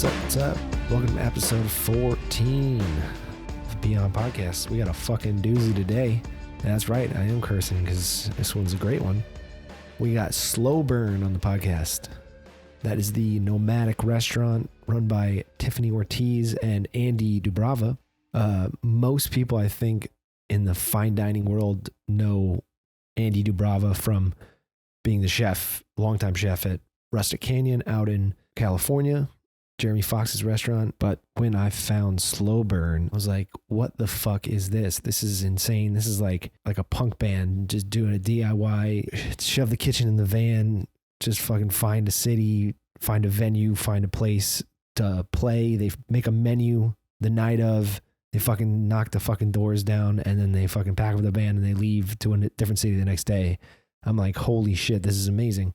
What's up? Welcome to episode 14 of the Peon podcast. We got a fucking doozy today. That's right, I am cursing because this one's a great one. We got Slow Burn on the podcast. That is the nomadic restaurant run by Tiffani Ortiz and Andy Doubrava. Most people, I think, in the fine dining world know Andy Doubrava from being the chef, longtime chef at Rustic Canyon out in California, Jeremy Fox's restaurant. But when I found Slow Burn, I was like, what the fuck is this? This is insane. This is like a punk band just doing a DIY, shove the kitchen in the van, just fucking find a city, find a venue, find a place to play. They make a menu the night of, they fucking knock the fucking doors down, and then they fucking pack up the band and they leave to a different city the next day. I'm like, holy shit, this is amazing.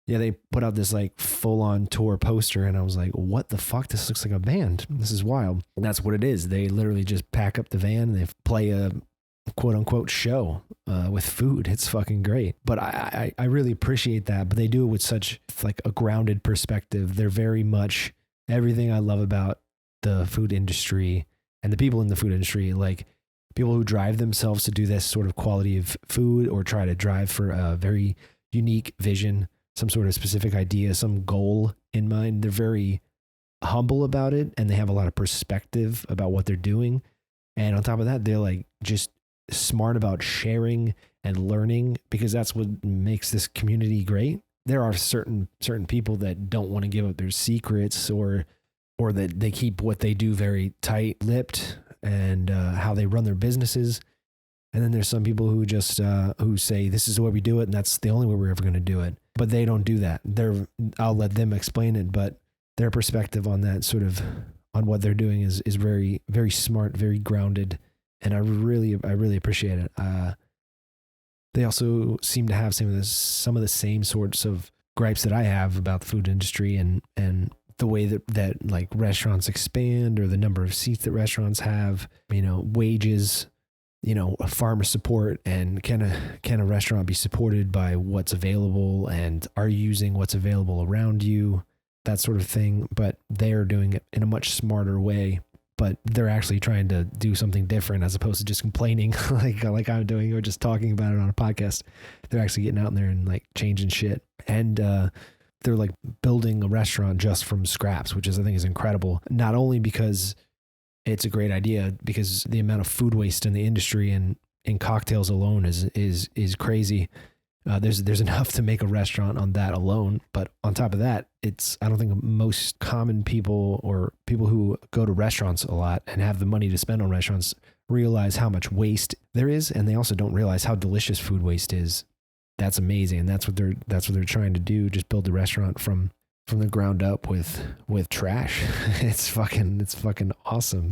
Yeah, they put out this like full-on tour poster, and I was like, what the fuck? This looks like a band. This is wild. And that's what it is. They literally just pack up the van and they play a quote-unquote show with food. It's fucking great. But I really appreciate that. But they do it with such like a grounded perspective. They're very much everything I love about the food industry and the people in the food industry, like people who drive themselves to do this sort of quality of food or try to drive for a very unique vision, some sort of specific idea, some goal in mind. They're very humble about it, and they have a lot of perspective about what they're doing. And on top of that, they're like just smart about sharing and learning, because that's what makes this community great. There are certain people that don't want to give up their secrets, or that they keep what they do very tight-lipped and how they run their businesses. And then there's some people who just who say this is the way we do it, and that's the only way we're ever going to do it. But they don't do that. I'll let them explain it, but their perspective on that sort of on what they're doing is very, very smart, very grounded, and I really appreciate it. They also seem to have some of the same sorts of gripes that I have about the food industry and the way that like restaurants expand, or the number of seats that restaurants have, wages, farmer support, and can a restaurant be supported by what's available, and are you using what's available around you, that sort of thing. But they're doing it in a much smarter way, but they're actually trying to do something different as opposed to just complaining like I'm doing, or just talking about it on a podcast. They're actually getting out there and like changing shit. And they're like building a restaurant just from scraps, which I think is incredible. Not only because it's a great idea, because the amount of food waste in the industry and in cocktails alone is crazy. There's enough to make a restaurant on that alone. But on top of that, I don't think most common people, or people who go to restaurants a lot and have the money to spend on restaurants, realize how much waste there is, and they also don't realize how delicious food waste is. That's amazing, and that's what they're trying to do. Just build the restaurant from the ground up with trash. It's fucking awesome.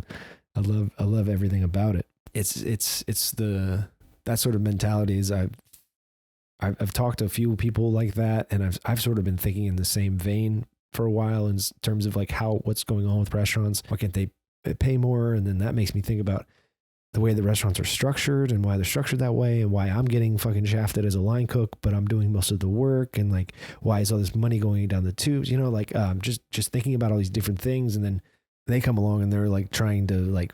I love everything about it. It's that sort of mentality is I've talked to a few people like that, and I've sort of been thinking in the same vein for a while in terms of like what's going on with restaurants. Why can't they pay more? And then that makes me think about the way the restaurants are structured and why they're structured that way, and why I'm getting fucking shafted as a line cook, but I'm doing most of the work, and like, why is all this money going down the tubes? Just thinking about all these different things, and then they come along and they're like trying to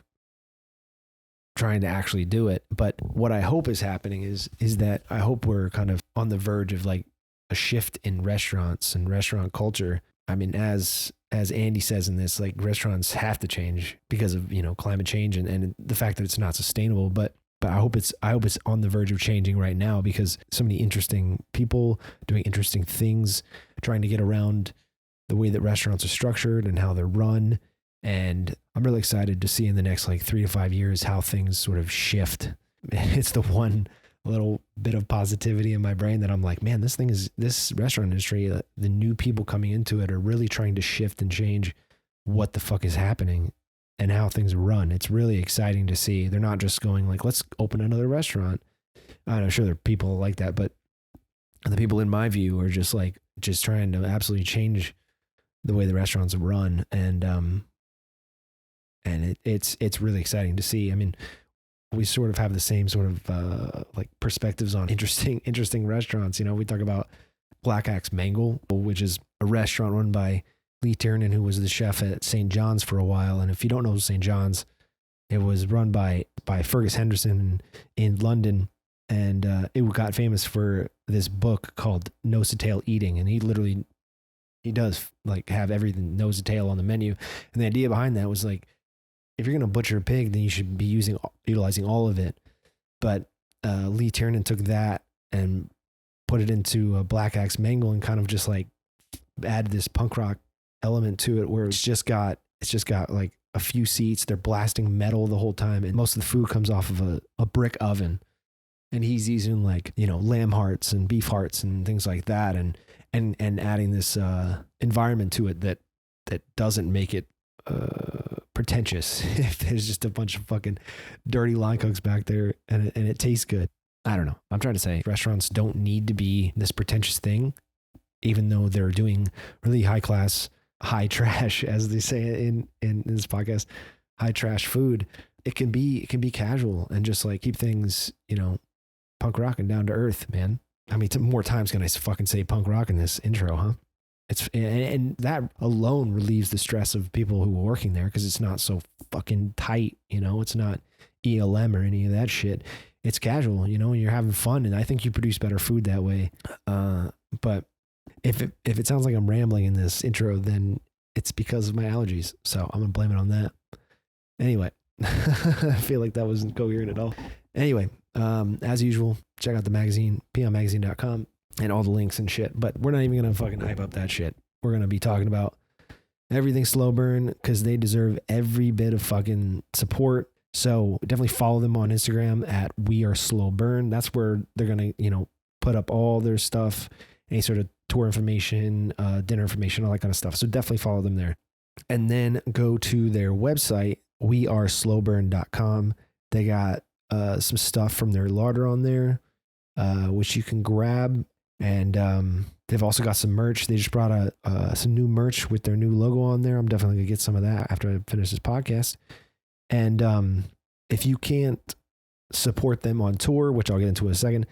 actually do it. But what I hope is happening is that I hope we're kind of on the verge of like a shift in restaurants and restaurant culture. I mean, as Andy says in this, like, restaurants have to change because of, climate change and the fact that it's not sustainable. But I hope it's on the verge of changing right now, because so many interesting people doing interesting things, trying to get around the way that restaurants are structured and how they're run. And I'm really excited to see in the next like 3 to 5 years how things sort of shift. It's the one little bit of positivity in my brain that I'm like, man, this restaurant industry, the new people coming into it are really trying to shift and change what the fuck is happening and how things run. It's really exciting to see. They're not just going like, let's open another restaurant. I'm sure there are people like that, but the people in my view are just trying to absolutely change the way the restaurants run. And it's really exciting to see. I mean, we sort of have the same sort of like perspectives on interesting restaurants. We talk about Black Axe Mangle, which is a restaurant run by Lee Tiernan, who was the chef at St. John's for a while. And if you don't know St. John's, it was run by Fergus Henderson in London. And it got famous for this book called Nose to Tail Eating. And he does like have everything nose to tail on the menu. And the idea behind that was like, if you're going to butcher a pig, then you should be utilizing all of it. But Lee Tiernan took that and put it into a Black Axe Mangle and kind of just like add this punk rock element to it, where it's just got like a few seats. They're blasting metal the whole time, and most of the food comes off of a brick oven. And he's using like, you know, lamb hearts and beef hearts and things like that, and adding this environment to it that doesn't make it pretentious. If there's just a bunch of fucking dirty line cooks back there and it tastes good. I don't know. I'm trying to say restaurants don't need to be this pretentious thing, even though they're doing really high class, high trash, as they say in this podcast, high trash food. It can be casual and just like keep things, you know, punk rock and down to earth, man. I mean, more times can I fucking say punk rock in this intro, huh? And that alone relieves the stress of people who are working there, because it's not so fucking tight, you know. It's not ELM or any of that shit. It's casual, you know, and you're having fun, and I think you produce better food that way. But if it sounds like I'm rambling in this intro, then it's because of my allergies. So I'm gonna blame it on that. Anyway, I feel like that wasn't coherent at all. Anyway, as usual, check out the magazine, peonmagazine.com, and all the links and shit. But we're not even going to fucking hype up that shit. We're going to be talking about everything Slow Burn, because they deserve every bit of fucking support. So definitely follow them on Instagram at We Are Slow Burn. That's where they're going to, you know, put up all their stuff, any sort of tour information, dinner information, all that kind of stuff. So definitely follow them there. And then go to their website, weareslowburn.com. They got some stuff from their larder on there, which you can grab. And they've also got some merch. They just brought some new merch with their new logo on there. I'm definitely going to get some of that after I finish this podcast. And if you can't support them on tour, which I'll get into in a second,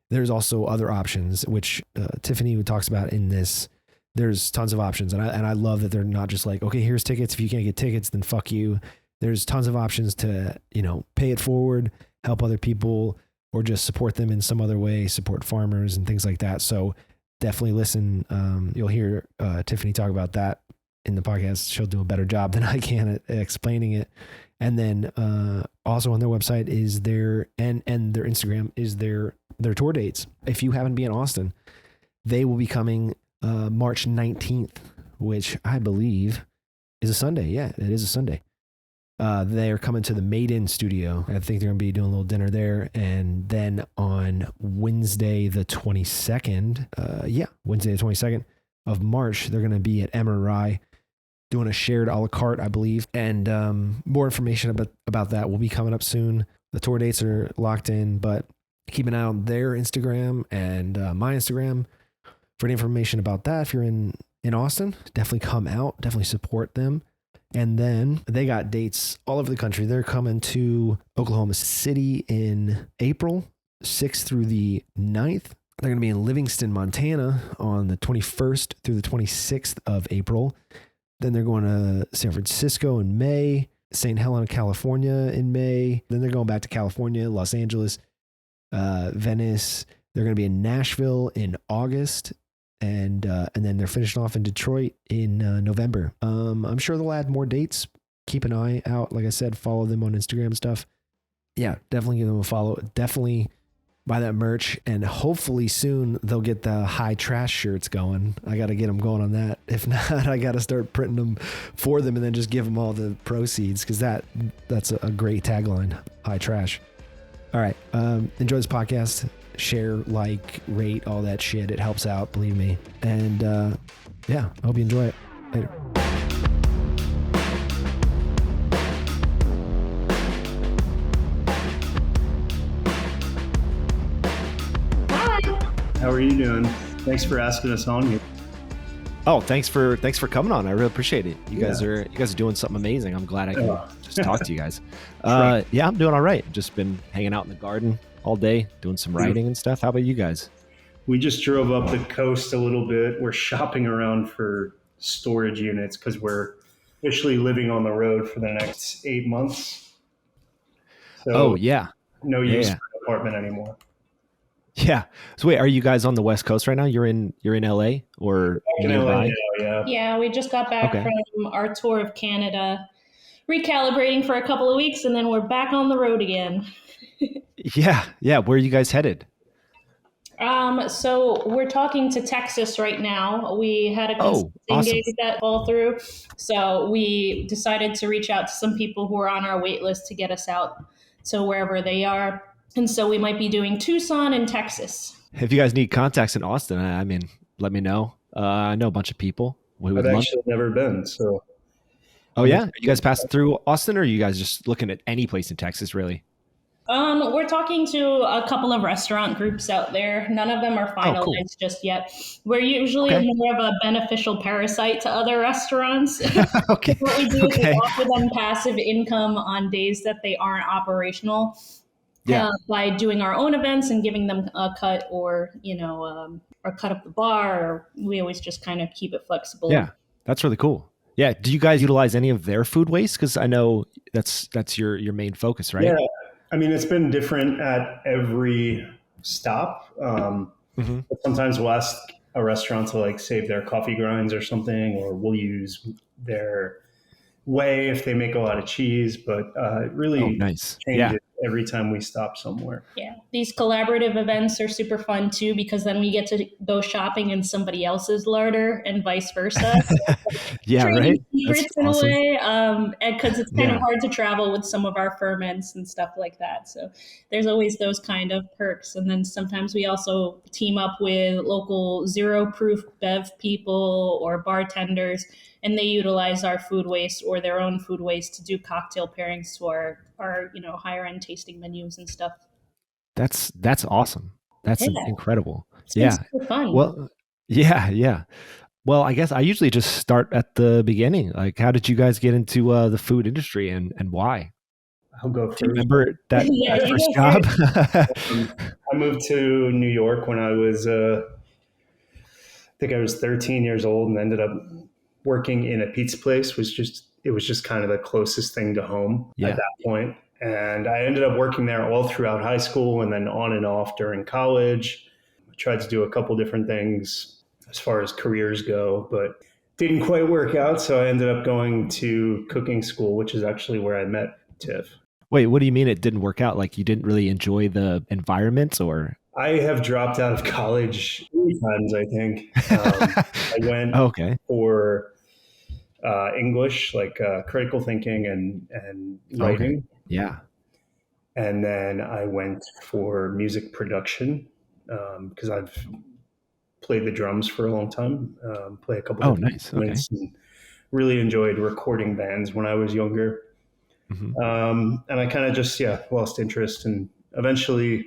there's also other options, which Tiffani talks about in this. There's tons of options. And I love that they're not just like, okay, here's tickets. If you can't get tickets, then fuck you. There's tons of options to, you know, pay it forward, help other people, or just support them in some other way, support farmers and things like that. So definitely listen. You'll hear Tiffani talk about that in the podcast. She'll do a better job than I can at explaining it. And then also on their website is their and their Instagram is their tour dates. If you happen to be in Austin, they will be coming March 19th, which I believe is a Sunday. Yeah, it is a Sunday. They're coming to the Maiden studio. I think they're going to be doing a little dinner there. And then on Wednesday, the 22nd, Wednesday, the 22nd of March, they're going to be at Emery doing a shared a la carte, I believe. And more information about that will be coming up soon. The tour dates are locked in, but keep an eye on their Instagram and my Instagram for information about that. If you're in Austin, definitely come out, definitely support them. And then they got dates all over the country. They're coming to Oklahoma City in April 6th through the 9th. They're going to be in Livingston, Montana on the 21st through the 26th of April. Then they're going to San Francisco in May, St. Helena, California in May. Then they're going back to California, Los Angeles, Venice. They're going to be in Nashville in August. And then they're finishing off in Detroit in November. I'm sure they'll add more dates. Keep an eye out. Like I said, follow them on Instagram and stuff. Yeah, definitely give them a follow. Definitely buy that merch. And hopefully soon they'll get the high trash shirts going. I got to get them going on that. If not, I got to start printing them for them and then just give them all the proceeds, because that's a great tagline, high trash. All right. Enjoy this podcast. Share, like, rate, all that shit. It helps out, believe me. And I hope you enjoy it. Later. How are you doing? Thanks for asking us on here. Oh, thanks for coming on. I really appreciate it. You guys are doing something amazing. I'm glad I can just talk to you guys. Yeah, I'm doing all right. Just been hanging out in the garden all day, doing some writing and stuff. How about you guys? We just drove up the coast a little bit. We're shopping around for storage units because we're officially living on the road for the next 8 months. Oh, So yeah. no use Yeah. for an apartment anymore. Yeah. So wait, are you guys on the West Coast right now? You're in LA or Back in LA nearby? now, yeah. Yeah, we just got back Okay. from our tour of Canada, recalibrating for a couple of weeks, and then we're back on the road again. Yeah. Yeah. Where are you guys headed? So we're talking to Texas right now. We had a Oh, consulting awesome. gig that fall through, so we decided to reach out to some people who are on our wait list to get us out to wherever they are. And so we might be doing Tucson and Texas. If you guys need contacts in Austin, I mean, let me know. I know a bunch of people. We would I've love. actually never been, so Oh yeah, are you guys passing through Austin, or are you guys just looking at any place in Texas, really? We're talking to a couple of restaurant groups out there. None of them are finalized cool. just yet. We're usually Okay. more of a beneficial parasite to other restaurants. Okay. What we do is we Okay. offer them passive income on days that they aren't operational Yeah. by doing our own events and giving them a cut or cut up the bar. Or we always just kind of keep it flexible. Yeah. That's really cool. Yeah. Do you guys utilize any of their food waste? Because I know that's your main focus, right? yeah. I mean, it's been different at every stop. Mm-hmm. But sometimes we'll ask a restaurant to like save their coffee grinds or something, or we'll use their whey if they make a lot of cheese. But it really Nice. changes Yeah. every time we stop somewhere. Yeah, these collaborative events are super fun too because then we get to go shopping in somebody else's larder and vice versa. Yeah. Trading Right. secrets That's in awesome. a way, because it's kind of Yeah. hard to travel with some of our ferments and stuff like that. So there's always those kind of perks, and then sometimes we also team up with local zero proof bev people or bartenders, and they utilize our food waste or their own food waste to do cocktail pairings to our higher end tasting menus and stuff. That's awesome. That's Yeah. incredible. It's been Yeah. super fun. Well, yeah. Yeah. Well, I guess I usually just start at the beginning. Like, how did you guys get into the food industry and why? I'll go Do you first. remember that, Yeah, that you first go job? I moved to New York when I was, I think I was 13 years old, and ended up working in a pizza place. It was just kind of the closest thing to home Yeah. at that point. And I ended up working there all throughout high school and then on and off during college. I tried to do a couple different things as far as careers go, but didn't quite work out. So I ended up going to cooking school, which is actually where I met Tiff. Wait, what do you mean it didn't work out? Like you didn't really enjoy the environment, or? I have dropped out of college 3 times, I think. I went Okay. for English, like critical thinking and writing. Okay. Yeah. And then I went for music production because I've played the drums for a long time, play a couple Oh, different nice. Okay. instruments, and really enjoyed recording bands when I was younger. Mhm. And I kind of just, lost interest. And eventually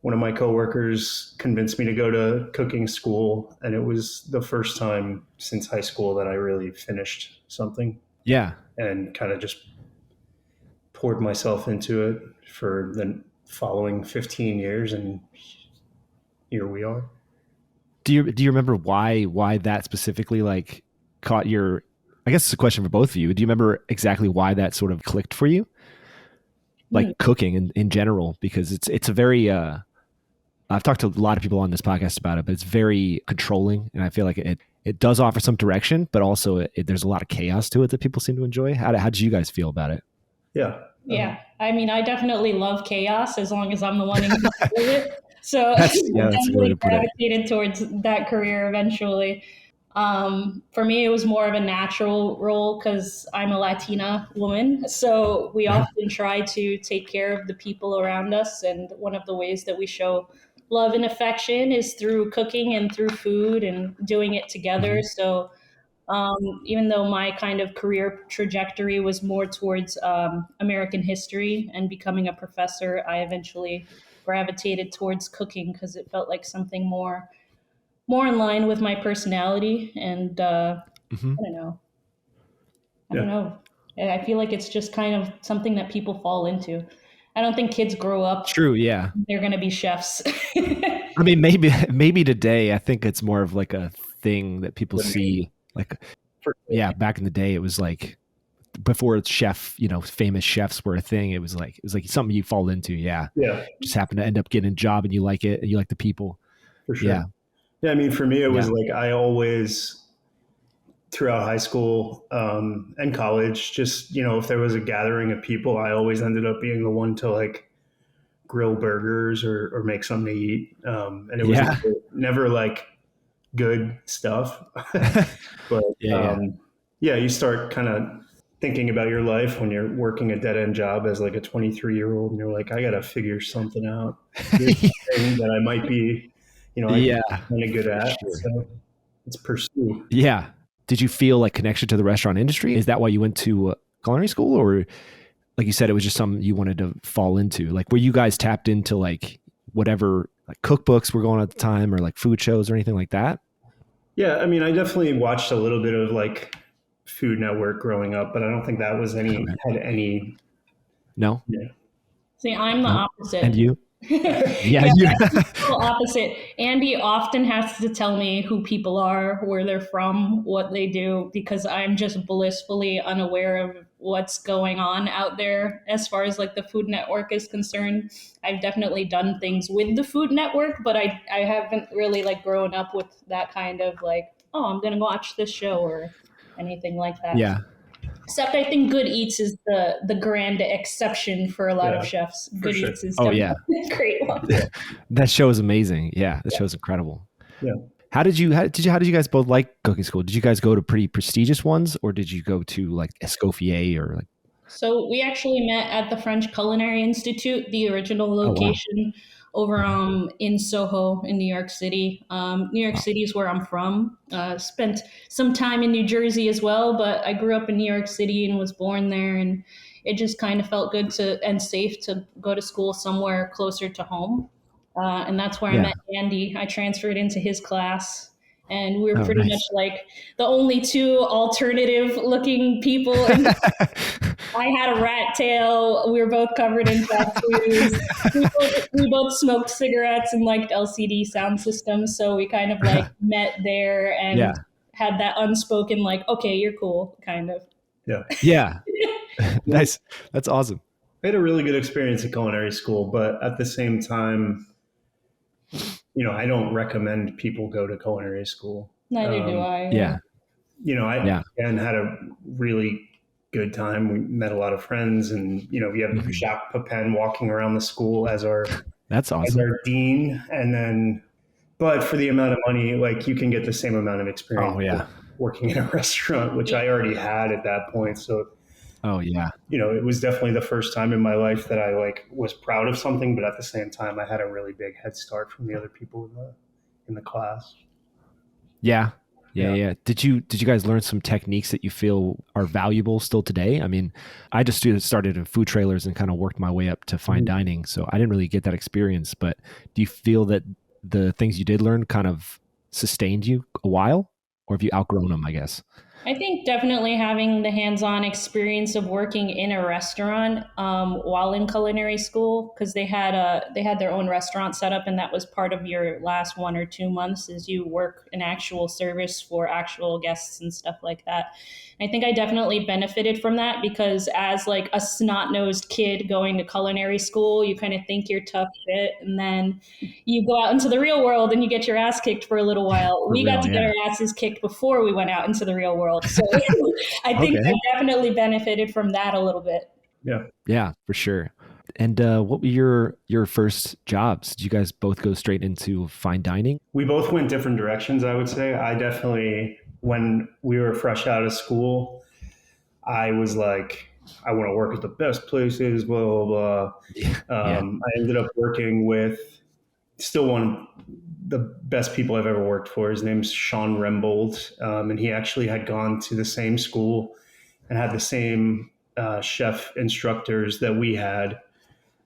one of my coworkers convinced me to go to cooking school. And it was the first time since high school that I really finished something Yeah. and kind of just poured myself into it for the following 15 years. And here we are. Do you remember why that specifically like caught your? I guess it's a question for both of you. Do you remember exactly why that sort of clicked for you? Like cooking in general, because it's a very I've talked to a lot of people on this podcast about it, but it's very controlling, and I feel like it does offer some direction, but also there's a lot of chaos to it that people seem to enjoy. How did you guys feel about it? Yeah. Yeah, I mean, I definitely love chaos as long as I'm the one in control of it. So That's a good way definitely to put it. gravitated towards that career eventually. For me, it was more of a natural role because I'm a Latina woman. So we often try to take care of the people around us. And one of the ways that we show love and affection is through cooking and through food and doing it together. So even though my kind of career trajectory was more towards American history and becoming a professor, I eventually gravitated towards cooking because it felt like something more in line with my personality. And I don't know. I don't know. I feel like it's just kind of something that people fall into. I don't think kids grow up. True. Yeah. They're going to be chefs. I mean, maybe today, I think it's more of like a thing that people see. Like, For, yeah, back in the day, it was like before it's chef, famous chefs were a thing. It was like something you fall into. Yeah. yeah, Just happen to end up getting a job and you like it and you like the people. for sure. Yeah. Yeah, I mean, for me, it was Yeah. like I always, throughout high school and college, just, if there was a gathering of people, I always ended up being the one to like grill burgers or make something to eat. And it was Yeah. never like good stuff. But Yeah. yeah, you start kind of thinking about your life when you're working a dead end job as like a 23-year-old, and you're like, I got to figure something out. Here's the thing that I might be, I could Yeah. be kind of good at. Sure. So it's pursue. Yeah. Did you feel like connection to the restaurant industry? Is that why you went to culinary school, or like you said, it was just something you wanted to fall into? Like, were you guys tapped into like whatever like cookbooks were going at the time, or like food shows or anything like that? Yeah, I mean, I definitely watched a little bit of like Food Network growing up, but I don't think that was Okay. had any. No. Yeah. See, I'm the No? opposite. And you? Yeah, You. total opposite. Andy often has to tell me who people are, where they're from, what they do, because I'm just blissfully unaware of what's going on out there as far as like the Food Network is concerned. I've definitely done things with the Food Network, but I haven't really like grown up with that kind of like, oh, I'm gonna watch this show or anything like that. Yeah. Except I think Good Eats is the grand exception for a lot of chefs. Good sure. Eats is Oh, definitely yeah. a great one. That show is amazing. Yeah. That show is incredible. Yeah. How did you guys both like cooking school? Did you guys go to pretty prestigious ones, or did you go to like Escoffier or like? So we actually met at the French Culinary Institute, the original Oh, wow. location over in Soho in New York City. New York City is where I'm from. Spent some time in New Jersey as well, but I grew up in New York City and was born there, and it just kind of felt good and safe to go to school somewhere closer to home. And that's where I Yeah. met Andy. I transferred into his class, and we were Oh, pretty much nice. like the only two alternative looking people in I had a rat tail. We were both covered in tattoos. We both smoked cigarettes and liked LCD sound systems. So we kind of like met there and Yeah. had that unspoken, like, okay, you're cool, kind of. Yeah. Yeah. Nice. That's awesome. I had a really good experience at culinary school, but at the same time, I don't recommend people go to culinary school. Neither do I. Yeah. I again had a really good time. We met a lot of friends, and we have Jacques Pepin walking around the school as our That's awesome. dean, and then, but for the amount of money, like you can get the same amount of experience. Oh, yeah. Working in a restaurant, which I already had at that point. So, Oh, yeah. it was definitely the first time in my life that I like was proud of something, but at the same time, I had a really big head start from the other people in the class. Yeah. Yeah. Did you guys learn some techniques that you feel are valuable still today? I mean, I just started in food trailers and kind of worked my way up to fine dining, so I didn't really get that experience. But do you feel that the things you did learn kind of sustained you a while, or have you outgrown them, I guess? I think definitely having the hands-on experience of working in a restaurant while in culinary school, because they had their own restaurant set up, and that was part of your last 1 or 2 months is you work an actual service for actual guests and stuff like that. I think I definitely benefited from that because as like a snot-nosed kid going to culinary school, you kind of think you're tough shit, and then you go out into the real world and you get your ass kicked for a little while. We got to get our asses kicked before we went out into the real world. So I think I definitely benefited from that a little bit. Yeah, for sure. And what were your first jobs? Did you guys both go straight into fine dining? We both went different directions, I would say. I definitely, when we were fresh out of school, I was like, I want to work at the best places, blah, blah, blah. I ended up working with still one of the best people I've ever worked for. His name's Sean Rembold. And he actually had gone to the same school and had the same chef instructors that we had.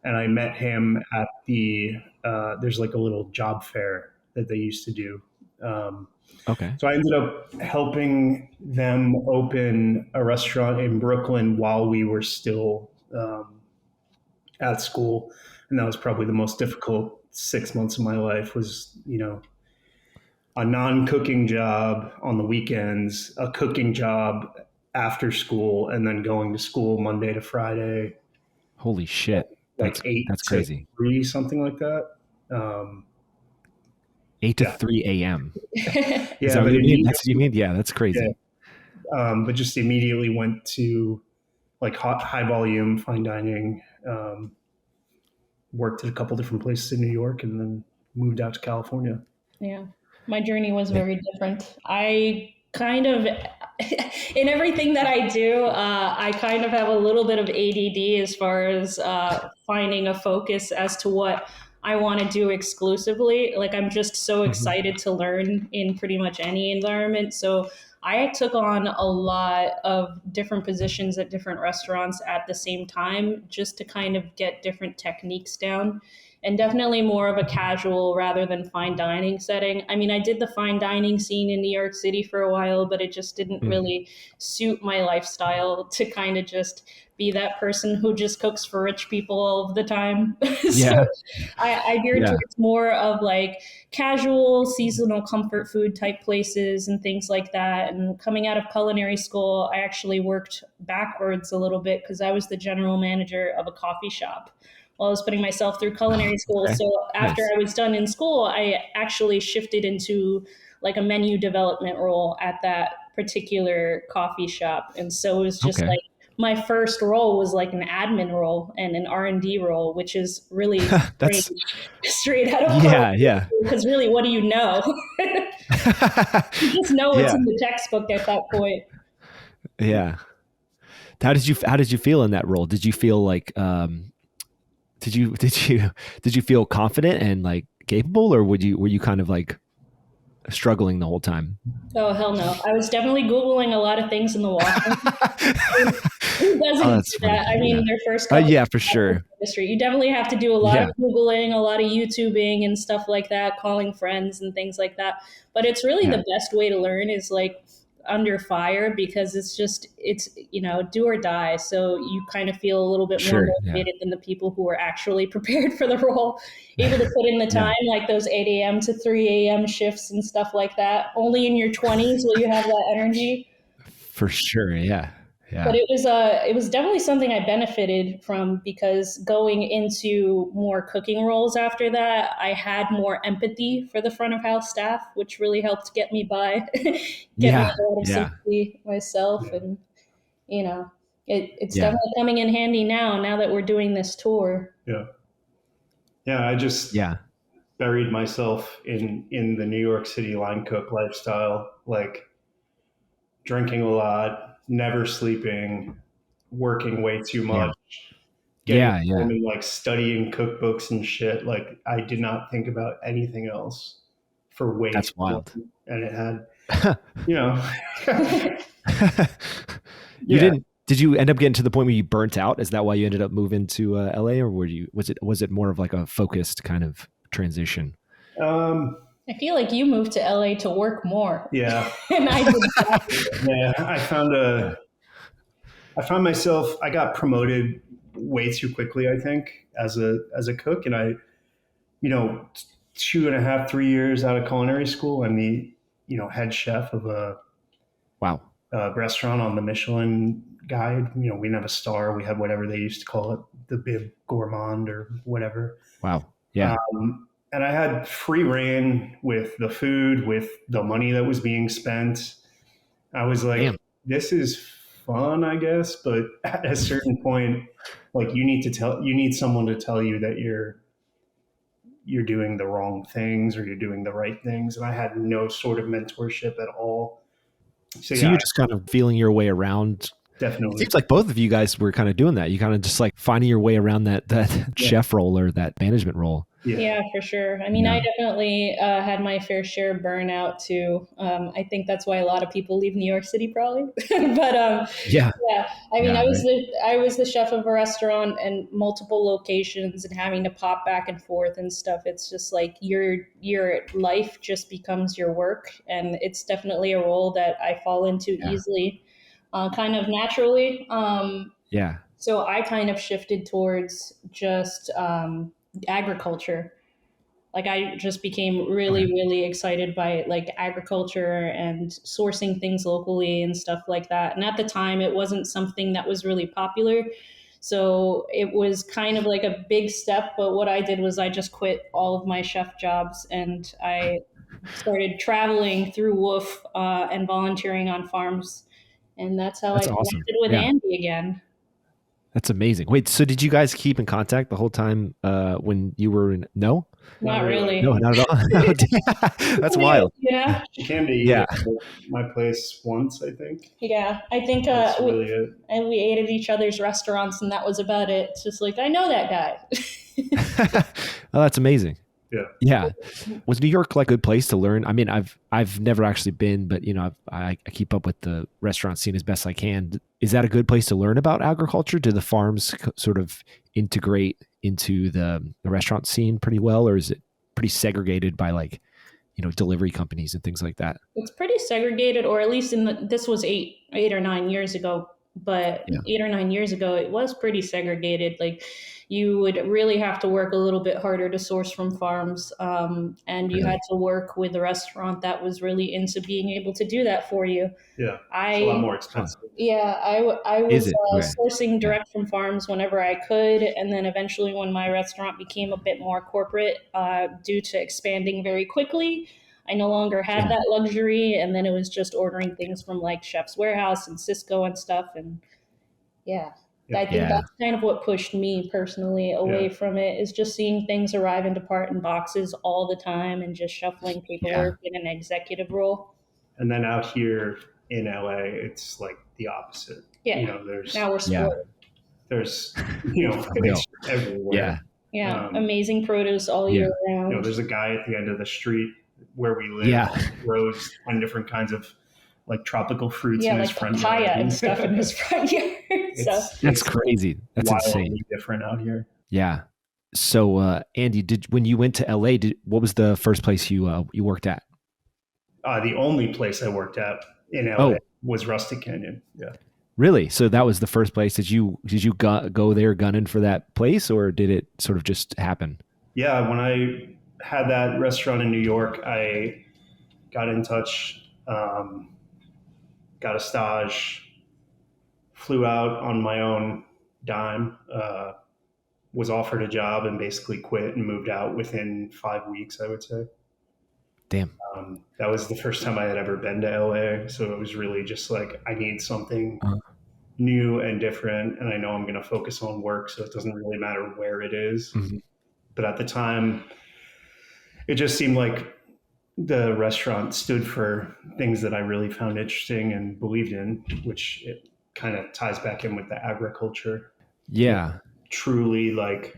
And I met him at there's like a little job fair that they used to do. Okay. So I ended up helping them open a restaurant in Brooklyn while we were still at school. And that was probably the most difficult 6 months of my life was, a non-cooking job on the weekends, a cooking job after school, and then going to school Monday to Friday, Holy shit. like That's 8 to crazy. 3, something like that. 8 to Yeah. 3 a.m. Is Yeah, that what you mean? That's what you mean? Yeah, that's crazy. but just immediately went to like high volume fine dining. Worked at a couple different places in New York, and then moved out to California. Yeah, my journey was very different. I kind of, in everything that I do, I kind of have a little bit of ADD as far as finding a focus as to what I want to do exclusively. Like, I'm just so excited to learn in pretty much any environment. So I took on a lot of different positions at different restaurants at the same time just to kind of get different techniques down, and definitely more of a casual rather than fine dining setting. I mean, I did the fine dining scene in New York City for a while, but it just didn't really suit my lifestyle to kind of just be that person who just cooks for rich people all of the time. Yeah. So I veered towards more of like casual, seasonal comfort food type places and things like that. And coming out of culinary school, I actually worked backwards a little bit because I was the general manager of a coffee shop while I was putting myself through culinary school. Okay. So after I was done in school, I actually shifted into like a menu development role at that particular coffee shop. And so it was just like my first role was like an admin role and an R&D role, which is really That's straight out of yeah. Because really, what do you know? You just know what's in the textbook at that point. Yeah. How did you feel in that role? Did you feel like did you feel confident and like capable, or were you kind of like struggling the whole time? Oh, hell no. I was definitely Googling a lot of things in the washroom. Who doesn't do that? I mean, their first yeah, for sure. Industry. You definitely have to do a lot of Googling, a lot of YouTubing and stuff like that, calling friends and things like that. But it's really the best way to learn is like under fire, because it's do or die. So you kind of feel a little bit more motivated than the people who are actually prepared for the role, able to put in the time, like those 8 a.m. to 3 a.m. shifts and stuff like that. Only in your 20s will you have that energy. For sure, yeah. Yeah. But it was definitely something I benefited from, because going into more cooking roles after that, I had more empathy for the front of house staff, which really helped get me by, me a lot of sympathy myself. And, it's definitely coming in handy now that we're doing this tour. Yeah. Yeah, I just buried myself in the New York City line cook lifestyle, like drinking a lot, never sleeping, working way too much, getting like studying cookbooks and shit. Like, I did not think about anything else for way That's too wild. long. And it had, Did you end up getting to the point where you burnt out? Is that why you ended up moving to LA, or was it more of like a focused kind of transition? I feel like you moved to LA to work more. Yeah. And I did that. Yeah. I found myself, I got promoted way too quickly, I think, as a cook. And I, 2.5, 3 years out of culinary school, I'm the, head chef of a restaurant on the Michelin Guide. We didn't have a star. We had whatever they used to call it, the Bib Gourmand or whatever. Wow. Yeah. And I had free reign with the food, with the money that was being spent. I was like, This is fun, I guess. But at a certain point, like, you need someone to tell you that you're doing the wrong things or you're doing the right things. And I had no sort of mentorship at all. So you're just kind of feeling your way around. Definitely. It seems like both of you guys were kind of doing that. You kind of just like finding your way around that chef role or that management role. Yeah, for sure. I mean, I definitely had my fair share of burnout too. I think that's why a lot of people leave New York City, probably. But I mean, I was the chef of a restaurant and multiple locations, and having to pop back and forth and stuff. It's just like your life just becomes your work, and it's definitely a role that I fall into easily, kind of naturally. So I kind of shifted towards just agriculture. Like I just became really, really excited by like agriculture and sourcing things locally and stuff like that. And at the time, it wasn't something that was really popular. So it was kind of like a big step. But what I did was I just quit all of my chef jobs and I started traveling through Wolf and volunteering on farms. And that's how I That's awesome. connected with Yeah. Andy again. That's amazing. Wait, so did you guys keep in contact the whole time when you were in? No? Not really. No, not at all. That's wild. Yeah. She came to eat at my place once, I think. Yeah. I think That's really it. and we ate at each other's restaurants and that was about it. It's just like, I know that guy. Oh, that's amazing. Yeah. Yeah. Was New York like a good place to learn? I mean, I've never actually been, but you know, I keep up with the restaurant scene as best I can. Is that a good place to learn about agriculture? Do the farms sort of integrate into the restaurant scene pretty well, or is it pretty segregated by like, you know, delivery companies and things like that? It's pretty segregated, or at least this was eight or 9 years ago. But 8 or 9 years ago, it was pretty segregated. Like you would really have to work a little bit harder to source from farms. And you had to work with a restaurant that was really into being able to do that for you. Yeah, it's a lot more expensive. Yeah, I was sourcing direct from farms whenever I could. And then eventually when my restaurant became a bit more corporate due to expanding very quickly, I no longer had that luxury. And then it was just ordering things from like Chef's Warehouse and Cisco and stuff. And I think that's kind of what pushed me personally away from it, is just seeing things arrive in boxes all the time and just shuffling paperwork in an executive role. And then out here in LA, it's like the opposite. Yeah. You know, now we're spoiled. There's, you know, it's everywhere. Yeah. Amazing produce all year round. You know, there's a guy at the end of the street where we live, grows 10 different kinds of like tropical fruits in his front yard. Papaya and stuff in his front yard. That's crazy. That's insane. Different out here. Yeah. So, Andy, when you went to LA, what was the first place you worked at? The only place I worked at in LA was Rustic Canyon. Yeah. Really? So that was the first place. Did you go there gunning for that place, or did it sort of just happen? Yeah. When I had that restaurant in New York, I got in touch, got a stage, flew out on my own dime, was offered a job and basically quit and moved out within 5 weeks, I would say. Damn. That was the first time I had ever been to LA. So it was really just like, I need something new and different. And I know I'm going to focus on work, so it doesn't really matter where it is. Mm-hmm. But at the time, it just seemed like the restaurant stood for things that I really found interesting and believed in, which it kind of ties back in with the agriculture. Yeah. Truly like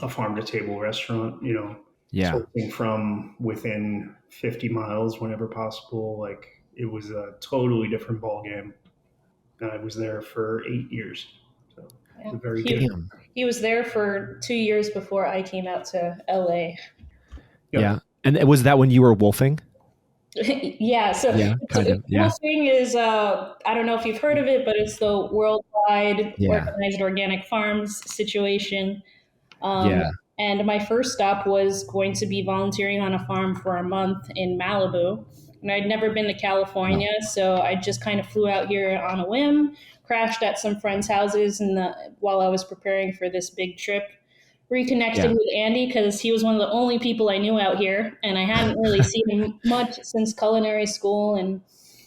a farm to table restaurant, you know, sourcing from within 50 miles whenever possible. Like it was a totally different ballgame. And I was there for 8 years. So it was very good. He was there for 2 years before I came out to LA. Yeah. And was that when you were wolfing? Wolfing is, I don't know if you've heard of it, but it's the worldwide organized organic farms situation. And my first stop was going to be volunteering on a farm for a month in Malibu. And I'd never been to California, so I just kind of flew out here on a whim, crashed at some friends' houses while I was preparing for this big trip. Reconnected with Andy because he was one of the only people I knew out here, and I hadn't really seen him much since culinary school. And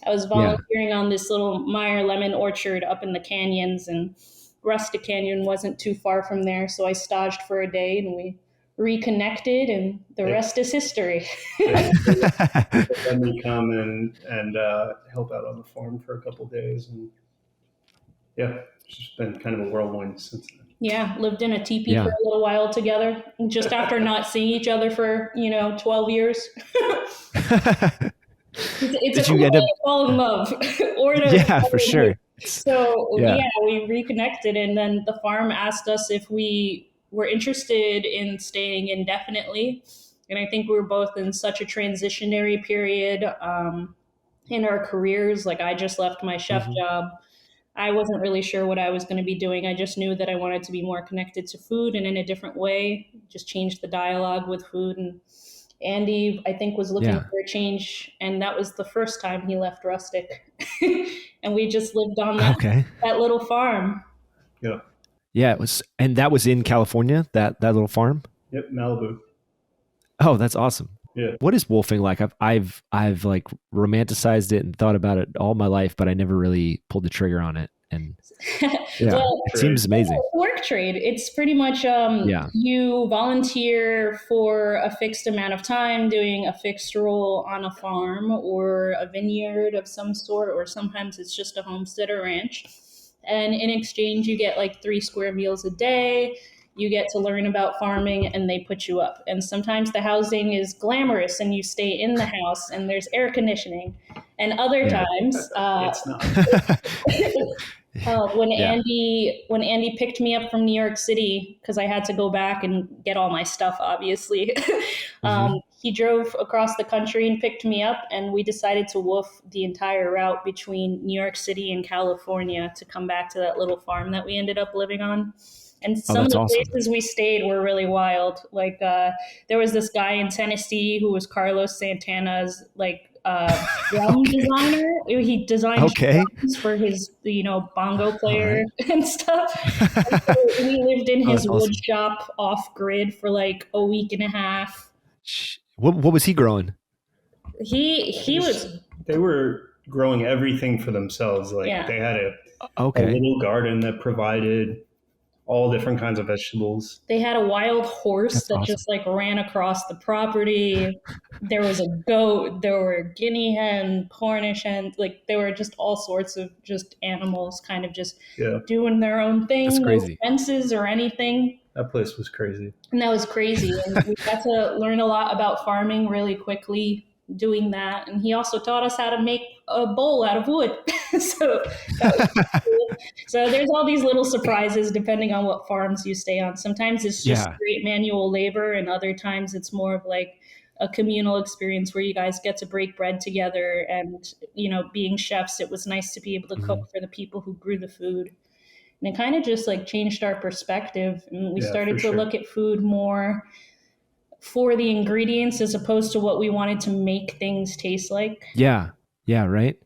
I was volunteering on this little Meyer lemon orchard up in the canyons, and Rustic Canyon wasn't too far from there. So I staged for a day, and we reconnected, and the rest is history. Let me come and help out on the farm for a couple of days, and it's just been kind of a whirlwind since then. Yeah, lived in a teepee for a little while together, just after not seeing each other for 12 years. It's a cool way to fall in love, for sure. So we reconnected, and then the farm asked us if we were interested in staying indefinitely. And I think we were both in such a transitionary period in our careers. Like I just left my chef job. I wasn't really sure what I was going to be doing. I just knew that I wanted to be more connected to food and in a different way, just change the dialogue with food. And Andy, I think, was looking Yeah. for a change. And that was the first time he left Rustic. And we just lived on Okay. that little farm. Yeah. Yeah, it was, and that was in California, that little farm. Yep. Malibu. Oh, that's awesome. Yeah. What is wolfing like? I've like romanticized it and thought about it all my life, but I never really pulled the trigger on it. And yeah, Well, it seems amazing. work trade. It's pretty much you volunteer for a fixed amount of time doing a fixed role on a farm or a vineyard of some sort, or sometimes it's just a homestead or ranch. And in exchange, you get like 3 square meals a day. You get to learn about farming, and they put you up. And sometimes the housing is glamorous and you stay in the house and there's air conditioning. And other times, it's not. when Andy picked me up from New York City, because I had to go back and get all my stuff, obviously, he drove across the country and picked me up, and we decided to wolf the entire route between New York City and California to come back to that little farm that we ended up living on. And some of the places we stayed were really wild. Like there was this guy in Tennessee who was Carlos Santana's drum designer. He designed drums for his bongo player and stuff. And so we lived in his wood shop off grid for like a week and a half. What was he growing? They were growing everything for themselves. They had a little garden that provided all different kinds of vegetables. They had a wild horse just ran across the property. There was a goat. There were guinea hen, Cornish hens. There were just all sorts of just animals kind of just doing their own thing. That's crazy. No fences or anything. That place was crazy. And that was crazy. And we got to learn a lot about farming really quickly doing that. And he also taught us how to make a bowl out of wood. So that was cool. So there's all these little surprises depending on what farms you stay on. Sometimes it's just straight manual labor, and other times it's more of like a communal experience where you guys get to break bread together. And, being chefs, it was nice to be able to cook for the people who grew the food. And it kind of just changed our perspective. And we started to look at food more for the ingredients as opposed to what we wanted to make things taste like. Yeah. Yeah. Right.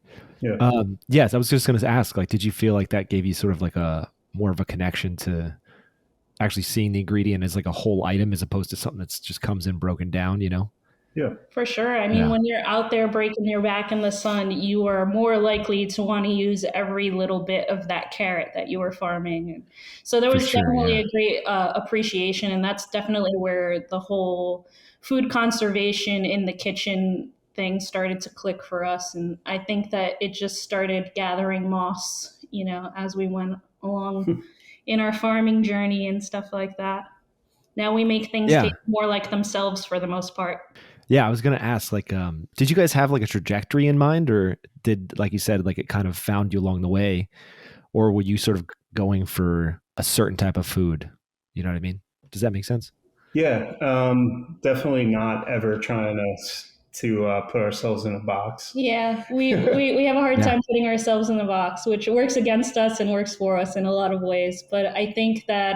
Yeah. Yes. I was just going to ask, did you feel like that gave you sort of more of a connection to actually seeing the ingredient as a whole item as opposed to something that's just comes in broken down, Yeah, for sure. I mean, when you're out there breaking your back in the sun, you are more likely to want to use every little bit of that carrot that you were farming. And so there was definitely a great appreciation. And that's definitely where the whole food conservation in the kitchen thing started to click for us. And I think that it just started gathering moss, as we went along in our farming journey and stuff like that. Now we make things taste more like themselves for the most part. Yeah, I was going to ask, did you guys have a trajectory in mind, or did, like you said, it kind of found you along the way, or were you sort of going for a certain type of food? You know what I mean? Does that make sense? Yeah, definitely not ever trying to put ourselves in a box. Yeah, we have a hard time putting ourselves in the box, which works against us and works for us in a lot of ways. But I think that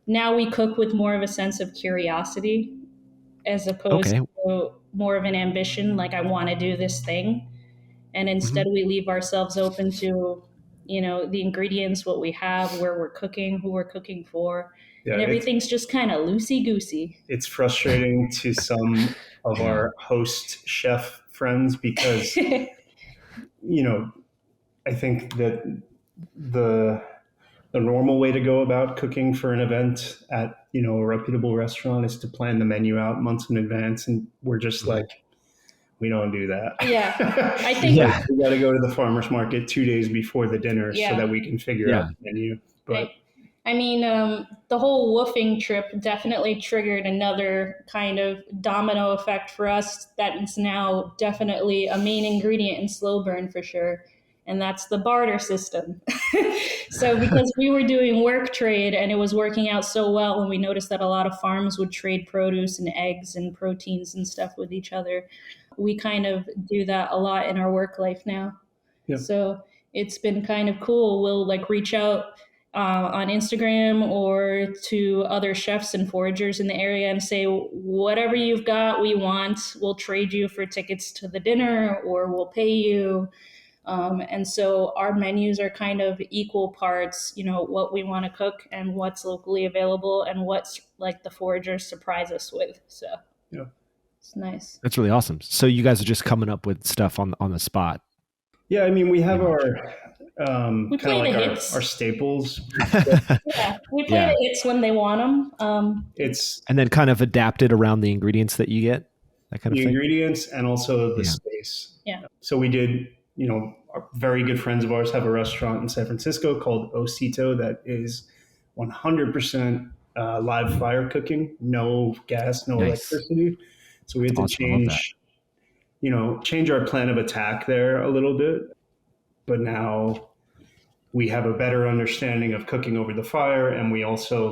now we cook with more of a sense of curiosity, as opposed to more of an ambition, I want to do this thing. And instead we leave ourselves open to, the ingredients, what we have, where we're cooking, who we're cooking for. Yeah, and everything's just kind of loosey-goosey. It's frustrating to some of our host chef friends because, I think that the normal way to go about cooking for an event at, a reputable restaurant is to plan the menu out months in advance. And we're just we don't do that. Yeah. I think we got to go to the farmer's market 2 days before the dinner so that we can figure out the menu. But I mean, the whole woofing trip definitely triggered another kind of domino effect for us that is now definitely a main ingredient in Slow Burn for sure. And that's the barter system. So because we were doing work trade and it was working out so well, and we noticed that a lot of farms would trade produce and eggs and proteins and stuff with each other, we kind of do that a lot in our work life now. Yep. So it's been kind of cool. We'll like reach out on Instagram or to other chefs and foragers in the area and say, whatever you've got, we want. We'll trade you for tickets to the dinner, or we'll pay you. And so our menus are kind of equal parts, what we want to cook and what's locally available and what's like the foragers surprise us with. So Yeah. it's nice. That's really awesome. So you guys are just coming up with stuff on the spot. Yeah, I mean, we have Pretty our We kind play of like the our hits. staples. Yeah, we play the hits when they want them. It's And then kind of adapted around the ingredients that you get, that kind of the thing. ingredients and also the Yeah. space. Yeah. So we did, our very good friends of ours have a restaurant in San Francisco called Osito that is 100% live fire cooking, no gas, no Nice. electricity. So we had to Awesome. I love that. change our plan of attack there a little bit. But now we have a better understanding of cooking over the fire, and we also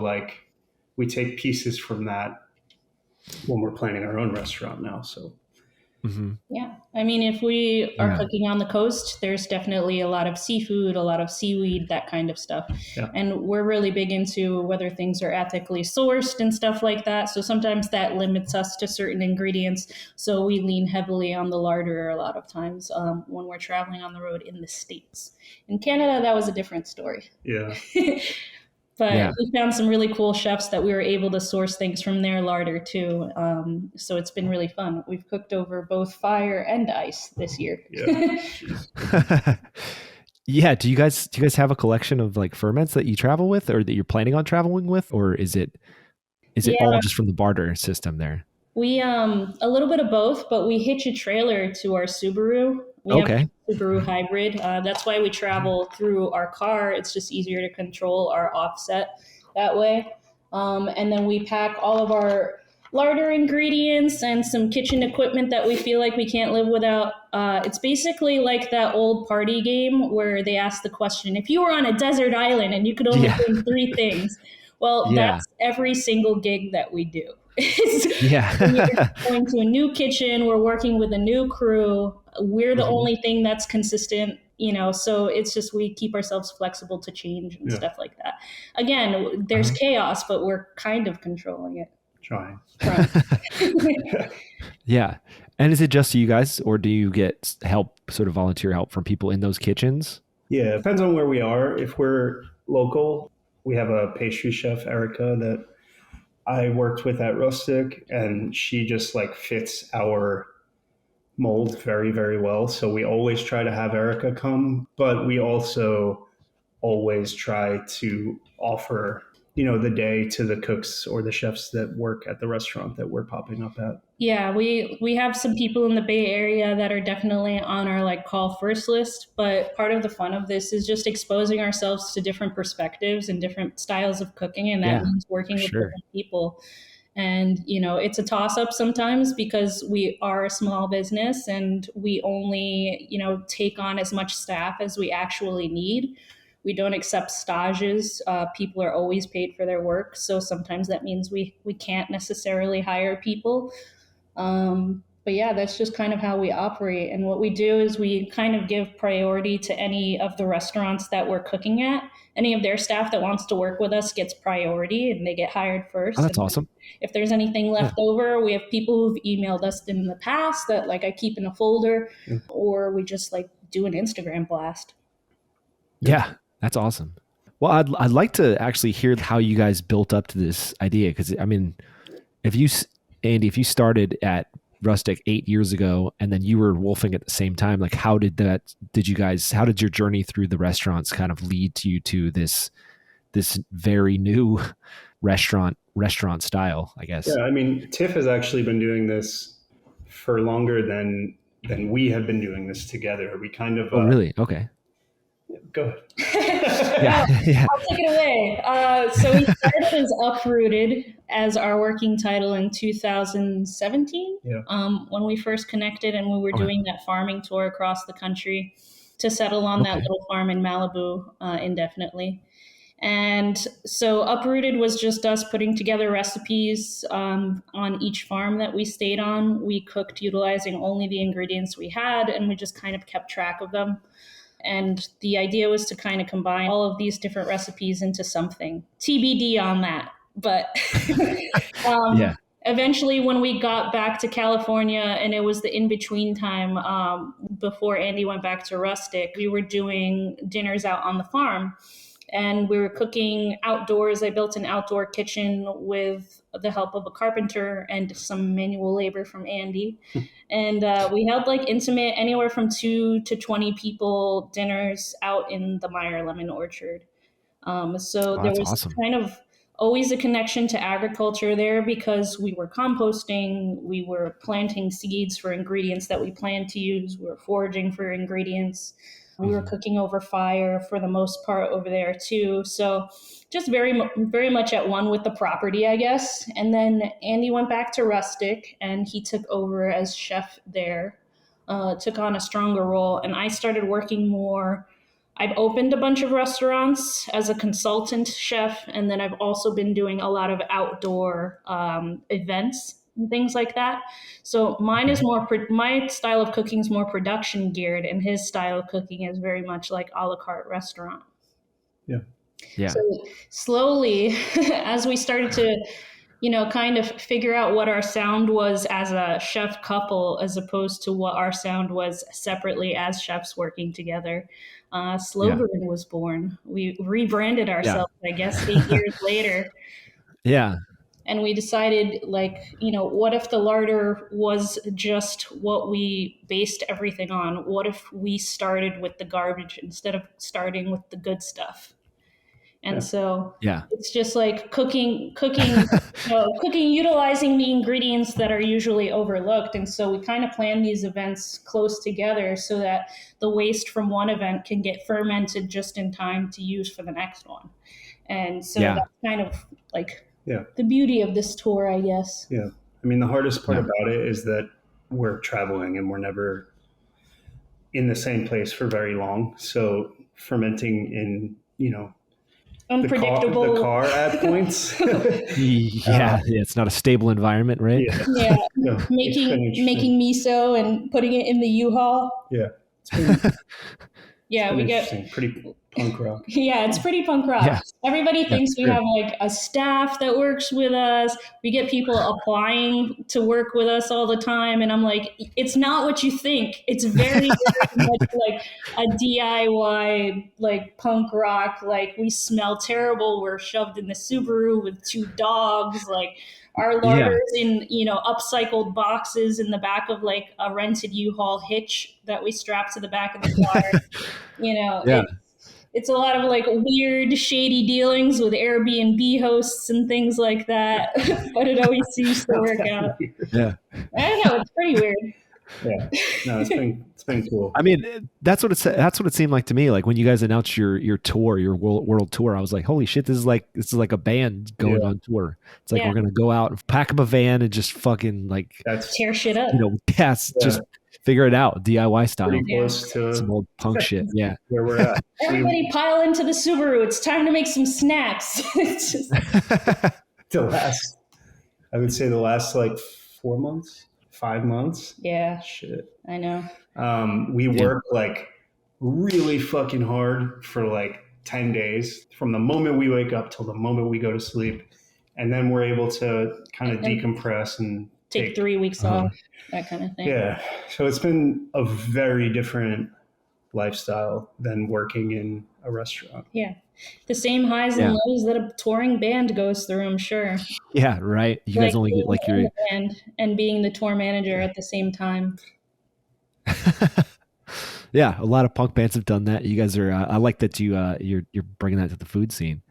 we take pieces from that when we're planning our own restaurant now. So Yeah. I mean, if we are Yeah. cooking on the coast, there's definitely a lot of seafood, a lot of seaweed, that kind of stuff. Yeah. And we're really big into whether things are ethically sourced and stuff like that. So sometimes that limits us to certain ingredients. So we lean heavily on the larder a lot of times when we're traveling on the road in the States. In Canada, that was a different story. yeah, But we found some really cool chefs that we were able to source things from their larder too. So it's been really fun. We've cooked over both fire and ice this year. yeah. Yeah. Do you guys have a collection of like ferments that you travel with, or that you're planning on traveling with, or is it all just from the barter system there? We a little bit of both, but we hitch a trailer to our Subaru. We have a Subaru hybrid. That's why we travel through our car. It's just easier to control our offset that way. And then we pack all of our larder ingredients and some kitchen equipment that we feel like we can't live without. It's basically like that old party game where they ask the question, if you were on a desert island and you could only bring 3 things. Well, that's every single gig that we do. We're going to a new kitchen. We're working with a new crew. We're the only thing that's consistent, so it's just we keep ourselves flexible to change and stuff like that. Again, there's chaos, but we're kind of controlling it. Trying. Yeah. And is it just you guys, or do you get help, sort of volunteer help from people in those kitchens? Yeah, it depends on where we are. If we're local, we have a pastry chef, Erica, that I worked with at Rustic, and she just fits our mold very, very well. So we always try to have Erica come, but we also always try to offer, the day to the cooks or the chefs that work at the restaurant that we're popping up at. Yeah, we have some people in the Bay Area that are definitely on our call first list, but part of the fun of this is just exposing ourselves to different perspectives and different styles of cooking, and that means working with different people. And, it's a toss up sometimes because we are a small business and we only, take on as much staff as we actually need. We don't accept stages. People are always paid for their work. So sometimes that means we can't necessarily hire people. But yeah, that's just kind of how we operate. And what we do is we kind of give priority to any of the restaurants that we're cooking at. Any of their staff that wants to work with us gets priority and they get hired first. Oh, that's awesome. If there's anything left over, we have people who've emailed us in the past that I keep in a folder, or we just do an Instagram blast. Yeah, that's awesome. Well, I'd like to actually hear how you guys built up to this idea, because I mean, Andy, if you started at Rustic 8 years ago and then you were wolfing at the same time, how did your journey through the restaurants kind of lead you to this very new restaurant style, I guess? Yeah, I mean, Tiff has actually been doing this for longer than we have been doing this together. We kind of... Oh, really? Okay. Go ahead. I'll take it away. So we started as Uprooted as our working title in 2017 when we first connected, and we were doing that farming tour across the country to settle on that little farm in Malibu indefinitely. And so Uprooted was just us putting together recipes on each farm that we stayed on. We cooked utilizing only the ingredients we had, and we just kind of kept track of them. And the idea was to kind of combine all of these different recipes into something. TBD on that. But Yeah. eventually, when we got back to California and it was the in-between time before Andy went back to Rustic, we were doing dinners out on the farm. And we were cooking outdoors. I built an outdoor kitchen with the help of a carpenter and some manual labor from Andy. And we held like intimate, anywhere from 2 to 20 people dinners out in the Meyer lemon orchard. So there That's was awesome. kind of always a connection to agriculture there because we were composting, we were planting seeds for ingredients that we planned to use, we were foraging for ingredients. We were cooking over fire for the most part over there too. So just very much at one with the property, I guess. And then Andy went back to Rustic and he took over as chef there, took on a stronger role. And I started working more. I've opened a bunch of restaurants as a consultant chef. And then I've also been doing a lot of outdoor events and things like that. So mine is more, my style of cooking is more production geared, and his style of cooking is very much like a la carte restaurant. Yeah. Yeah. So slowly, as we started to, kind of figure out what our sound was as a chef couple, as opposed to what our sound was separately as chefs working together, Slow Burn was born. We rebranded ourselves, I guess, 8 years later. Yeah. And we decided, what if the larder was just what we based everything on? What if we started with the garbage instead of starting with the good stuff? And so it's just like cooking, utilizing the ingredients that are usually overlooked. And so we kind of plan these events close together so that the waste from one event can get fermented just in time to use for the next one. And so that's kind of like the beauty of this tour, I guess. Yeah. I mean, the hardest part about it is that we're traveling and we're never in the same place for very long. So fermenting in, unpredictable the car at points. it's not a stable environment, right? Yeah. Making miso and putting it in the U-Haul. Yeah. We get pretty punk rock. Yeah, it's pretty punk rock. Yeah. Everybody thinks we have like a staff that works with us. We get people applying to work with us all the time. And I'm like, it's not what you think. It's very, very much like a DIY, like punk rock. Like we smell terrible. We're shoved in the Subaru with 2 dogs. Like our larders in, upcycled boxes in the back of like a rented U-Haul hitch that we strap to the back of the car. It's a lot of like weird, shady dealings with Airbnb hosts and things like that. But it always seems to work out. Yeah. I don't know. It's pretty weird. Yeah. No, it's been cool. I mean, that's what it seemed like to me. Like when you guys announced your tour, your world tour, I was like, holy shit, this is like a band going on tour. It's like we're gonna go out and pack up a van and just fucking like tear shit up. Just figure it out, DIY style. Pretty close to some old punk shit. Yeah. Where we're at. Everybody pile into the Subaru. It's time to make some snacks. It's just I would say the last like 4 months, 5 months. Yeah. Shit. I know. We work like really fucking hard for like 10 days from the moment we wake up till the moment we go to sleep. And then we're able to kind of decompress and take 3 weeks off, that kind of thing. Yeah. So it's been a very different lifestyle than working in a restaurant. Yeah. The same highs and lows that a touring band goes through, I'm sure. Yeah, right. You guys only get like your band and being the tour manager at the same time. Yeah, a lot of punk bands have done that. You guys are I like that you're bringing that to the food scene.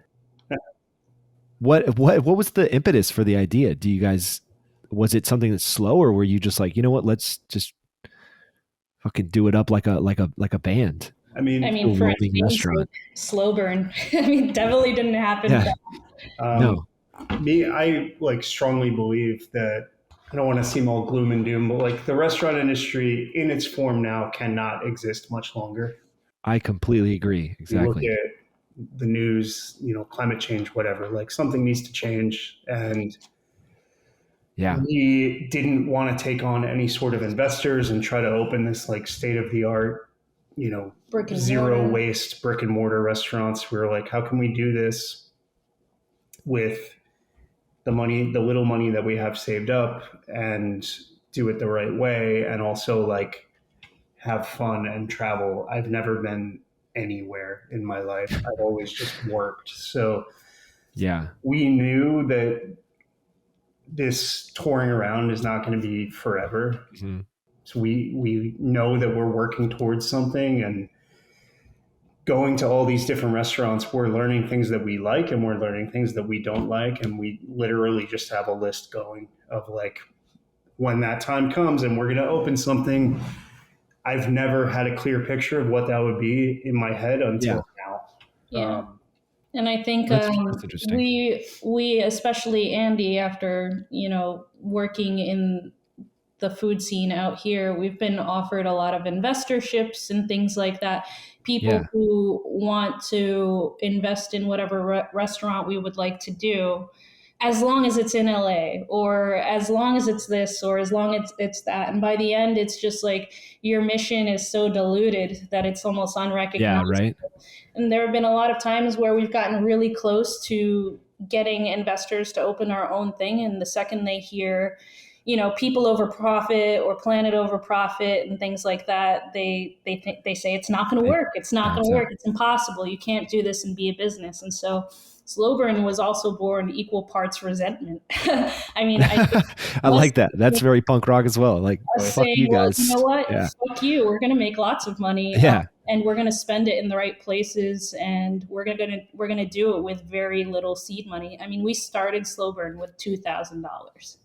What was the impetus for the idea? Do you guys, was it something that's slow, or were you just like, you know what, let's just fucking do it up like a band? I mean for a Slow Burn. Definitely didn't happen. Yeah. No. I like strongly believe that, I don't want to seem all gloom and doom, but like the restaurant industry in its form now cannot exist much longer. I completely agree. Exactly. You look at the news, climate change, whatever, like something needs to change. And we didn't want to take on any sort of investors and try to open this like state of the art zero waste brick and mortar restaurants. We were like, how can we do this with the little money that we have saved up, and do it the right way, and also like have fun and travel. I've never been anywhere in my life. I've always just worked. So yeah, we knew that this touring around is not going to be forever. Mm-hmm. So we know that we're working towards something, and going to all these different restaurants, we're learning things that we like and we're learning things that we don't like. And we literally just have a list going of like, when that time comes and we're going to open something, I've never had a clear picture of what that would be in my head until now. Yeah. And I think that's interesting. we especially Andy, after working in the food scene out here, we've been offered a lot of investorships and things like that. People who want to invest in whatever restaurant we would like to do, as long as it's in LA, or as long as it's this, or as long as it's that. And by the end, it's just like your mission is so diluted that it's almost unrecognizable. Yeah, right. And there have been a lot of times where we've gotten really close to getting investors to open our own thing. And the second they hear, people over profit or planet over profit and things like that, they say it's not going to work. It's not going to work. It's impossible. You can't do this and be a business. And so Slow Burn was also born equal parts resentment. I mean, I like that. That's very punk rock as well. Like, fuck you guys. You know what? Yeah. Fuck you. We're going to make lots of money. Yeah. And we're going to spend it in the right places, and we're going to do it with very little seed money. I mean, we started Slow Burn with $2,000.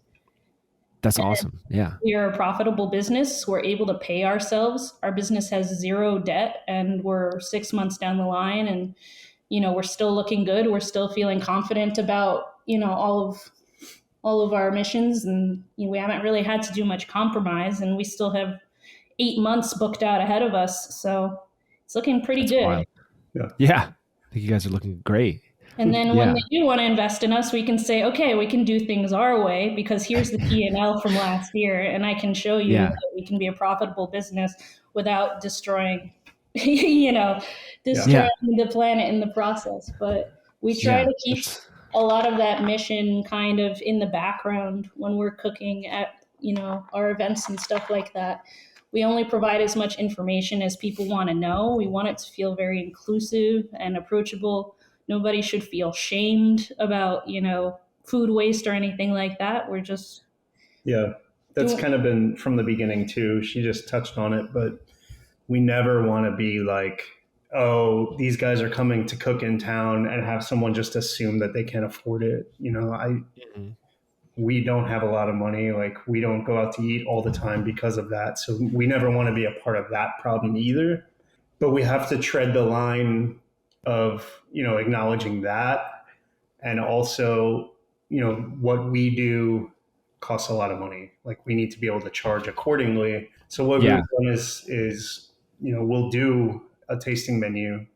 That's awesome. Yeah. We are a profitable business. We're able to pay ourselves. Our business has zero debt, and we're 6 months down the line, and we're still looking good. We're still feeling confident about, all of our missions, and we haven't really had to do much compromise, and we still have 8 months booked out ahead of us. So it's looking pretty good. Wild. Yeah. I think you guys are looking great. And then when they do want to invest in us, we can say, okay, we can do things our way, because here's the P&L from last year. And I can show you that we can be a profitable business without destroying, destroying the planet in the process. But we try to keep a lot of that mission kind of in the background when we're cooking at, our events and stuff like that. We only provide as much information as people want to know. We want it to feel very inclusive and approachable. Nobody should feel shamed about, food waste or anything like that. We're just... Yeah, that's kind of been from the beginning too. She just touched on it, but we never want to be like, oh, these guys are coming to cook in town, and have someone just assume that they can't afford it. We don't have a lot of money. Like, we don't go out to eat all the time because of that. So we never want to be a part of that problem either. But we have to tread the line of, acknowledging that. And also, what we do costs a lot of money. Like, we need to be able to charge accordingly. So what we've done is, we'll do a tasting menu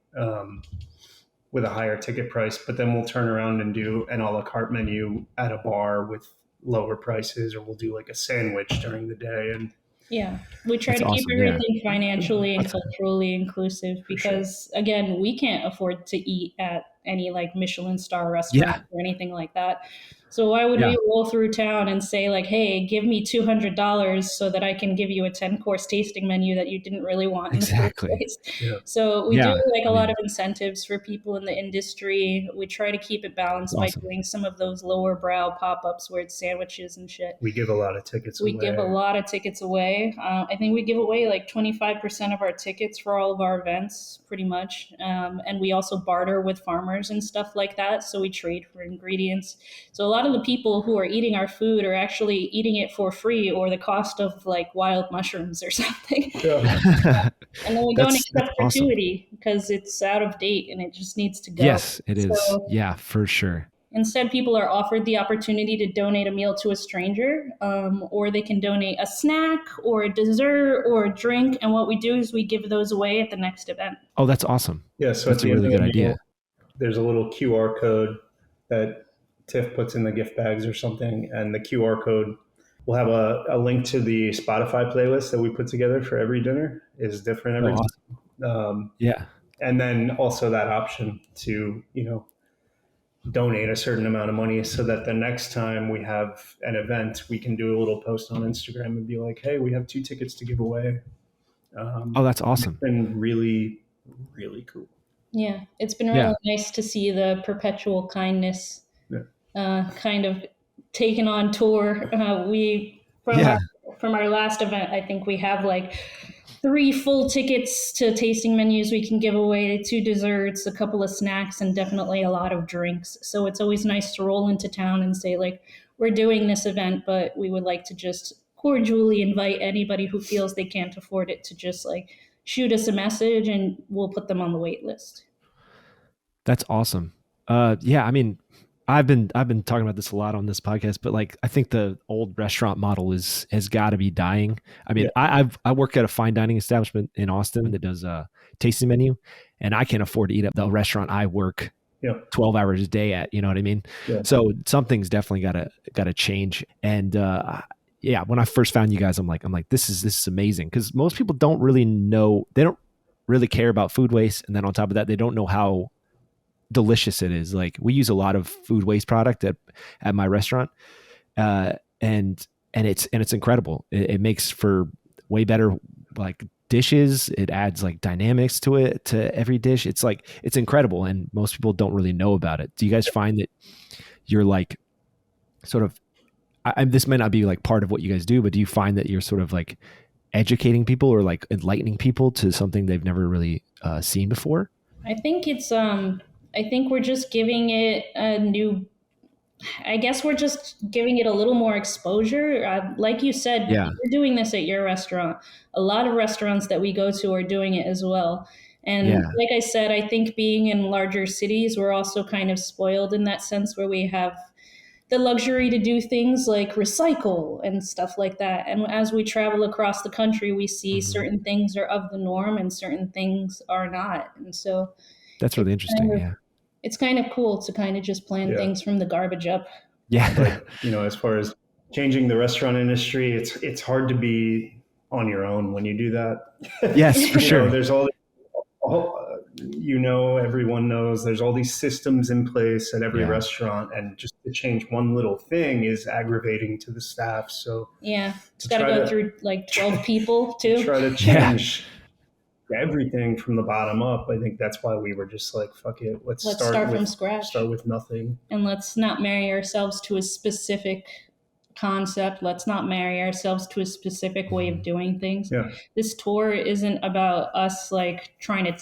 with a higher ticket price, but then we'll turn around and do an a la carte menu at a bar with lower prices, or we'll do like a sandwich during the day. And we try to keep everything financially and culturally inclusive, because again, we can't afford to eat at any like Michelin star restaurant or anything like that. So why would we roll through town and say like, hey, give me $200 so that I can give you a 10-course tasting menu that you didn't really want? Exactly. In the first place? So we do like a lot of incentives for people in the industry. We try to keep it balanced by doing some of those lower brow pop-ups where it's sandwiches and shit. We give a lot of tickets away. We give a lot of tickets away. I think we give away like 25% of our tickets for all of our events, pretty much. And we also barter with farmers and stuff like that. So we trade for ingredients. So a lot of the people who are eating our food are actually eating it for free, or the cost of like wild mushrooms or something. And then we don't accept gratuity because it's out of date and it just needs to go. Yes, it is. Yeah, for sure. Instead, people are offered the opportunity to donate a meal to a stranger, or they can donate a snack or a dessert or a drink. And what we do is we give those away at the next event. Oh, that's awesome. Yeah, so that's a really good idea. There's a little QR code that Tiff puts in the gift bags or something, and the QR code will have a link to the Spotify playlist that we put together for every dinner. Is different every time. Yeah. And then also that option to, donate a certain amount of money so that the next time we have an event, we can do a little post on Instagram and be like, hey, we have 2 tickets to give away. Oh, that's awesome. It's been really, really cool. Yeah, it's been really nice to see the perpetual kindness kind of taken on tour. From our last event, I think we have like 3 full tickets to tasting menus we can give away, 2 desserts, a couple of snacks, and definitely a lot of drinks. So it's always nice to roll into town and say, like, we're doing this event, but we would like to just cordially invite anybody who feels they can't afford it to just like shoot us a message and we'll put them on the wait list. That's awesome. Yeah, I mean, I've been talking about this a lot on this podcast, but like I think the old restaurant model has got to be dying. I mean, I work at a fine dining establishment in Austin that does a tasting menu, and I can't afford to eat at the restaurant I work 12 hours a day at. You know what I mean? Yeah. So something's definitely got to change. And when I first found you guys, I'm like, this is amazing, because most people don't really know, they don't really care about food waste, and then on top of that, they don't know how delicious it is. Like, we use a lot of food waste product at my restaurant, and it's incredible. It makes for way better like dishes. It adds like dynamics to every dish. It's incredible, and most people don't really know about it. Do you guys find that you're like sort of, this might not be like part of what you guys do, but do you find that you're sort of like educating people or like enlightening people to something they've never really seen before? I think it's I think we're just giving it we're just giving it a little more exposure. Like you said, you're doing this at your restaurant. A lot of restaurants that we go to are doing it as well. And like I said, I think being in larger cities, we're also kind of spoiled in that sense, where we have the luxury to do things like recycle and stuff like that. And as we travel across the country, we see certain things are of the norm and certain things are not. And so that's really interesting. It's kind of cool to kind of just plan things from the garbage up. Yeah. Like, as far as changing the restaurant industry, it's hard to be on your own when you do that. Yes, for sure. There's everyone knows there's all these systems in place at every restaurant, and just to change one little thing is aggravating to the staff. So it's got to go through like 12 people too. Try to change everything from the bottom up. I think that's why we were just like, fuck it, let's start from scratch. Start with nothing. And let's not marry ourselves to a specific concept. Let's not marry ourselves to a specific way of doing things. Yeah. This tour isn't about us like trying to,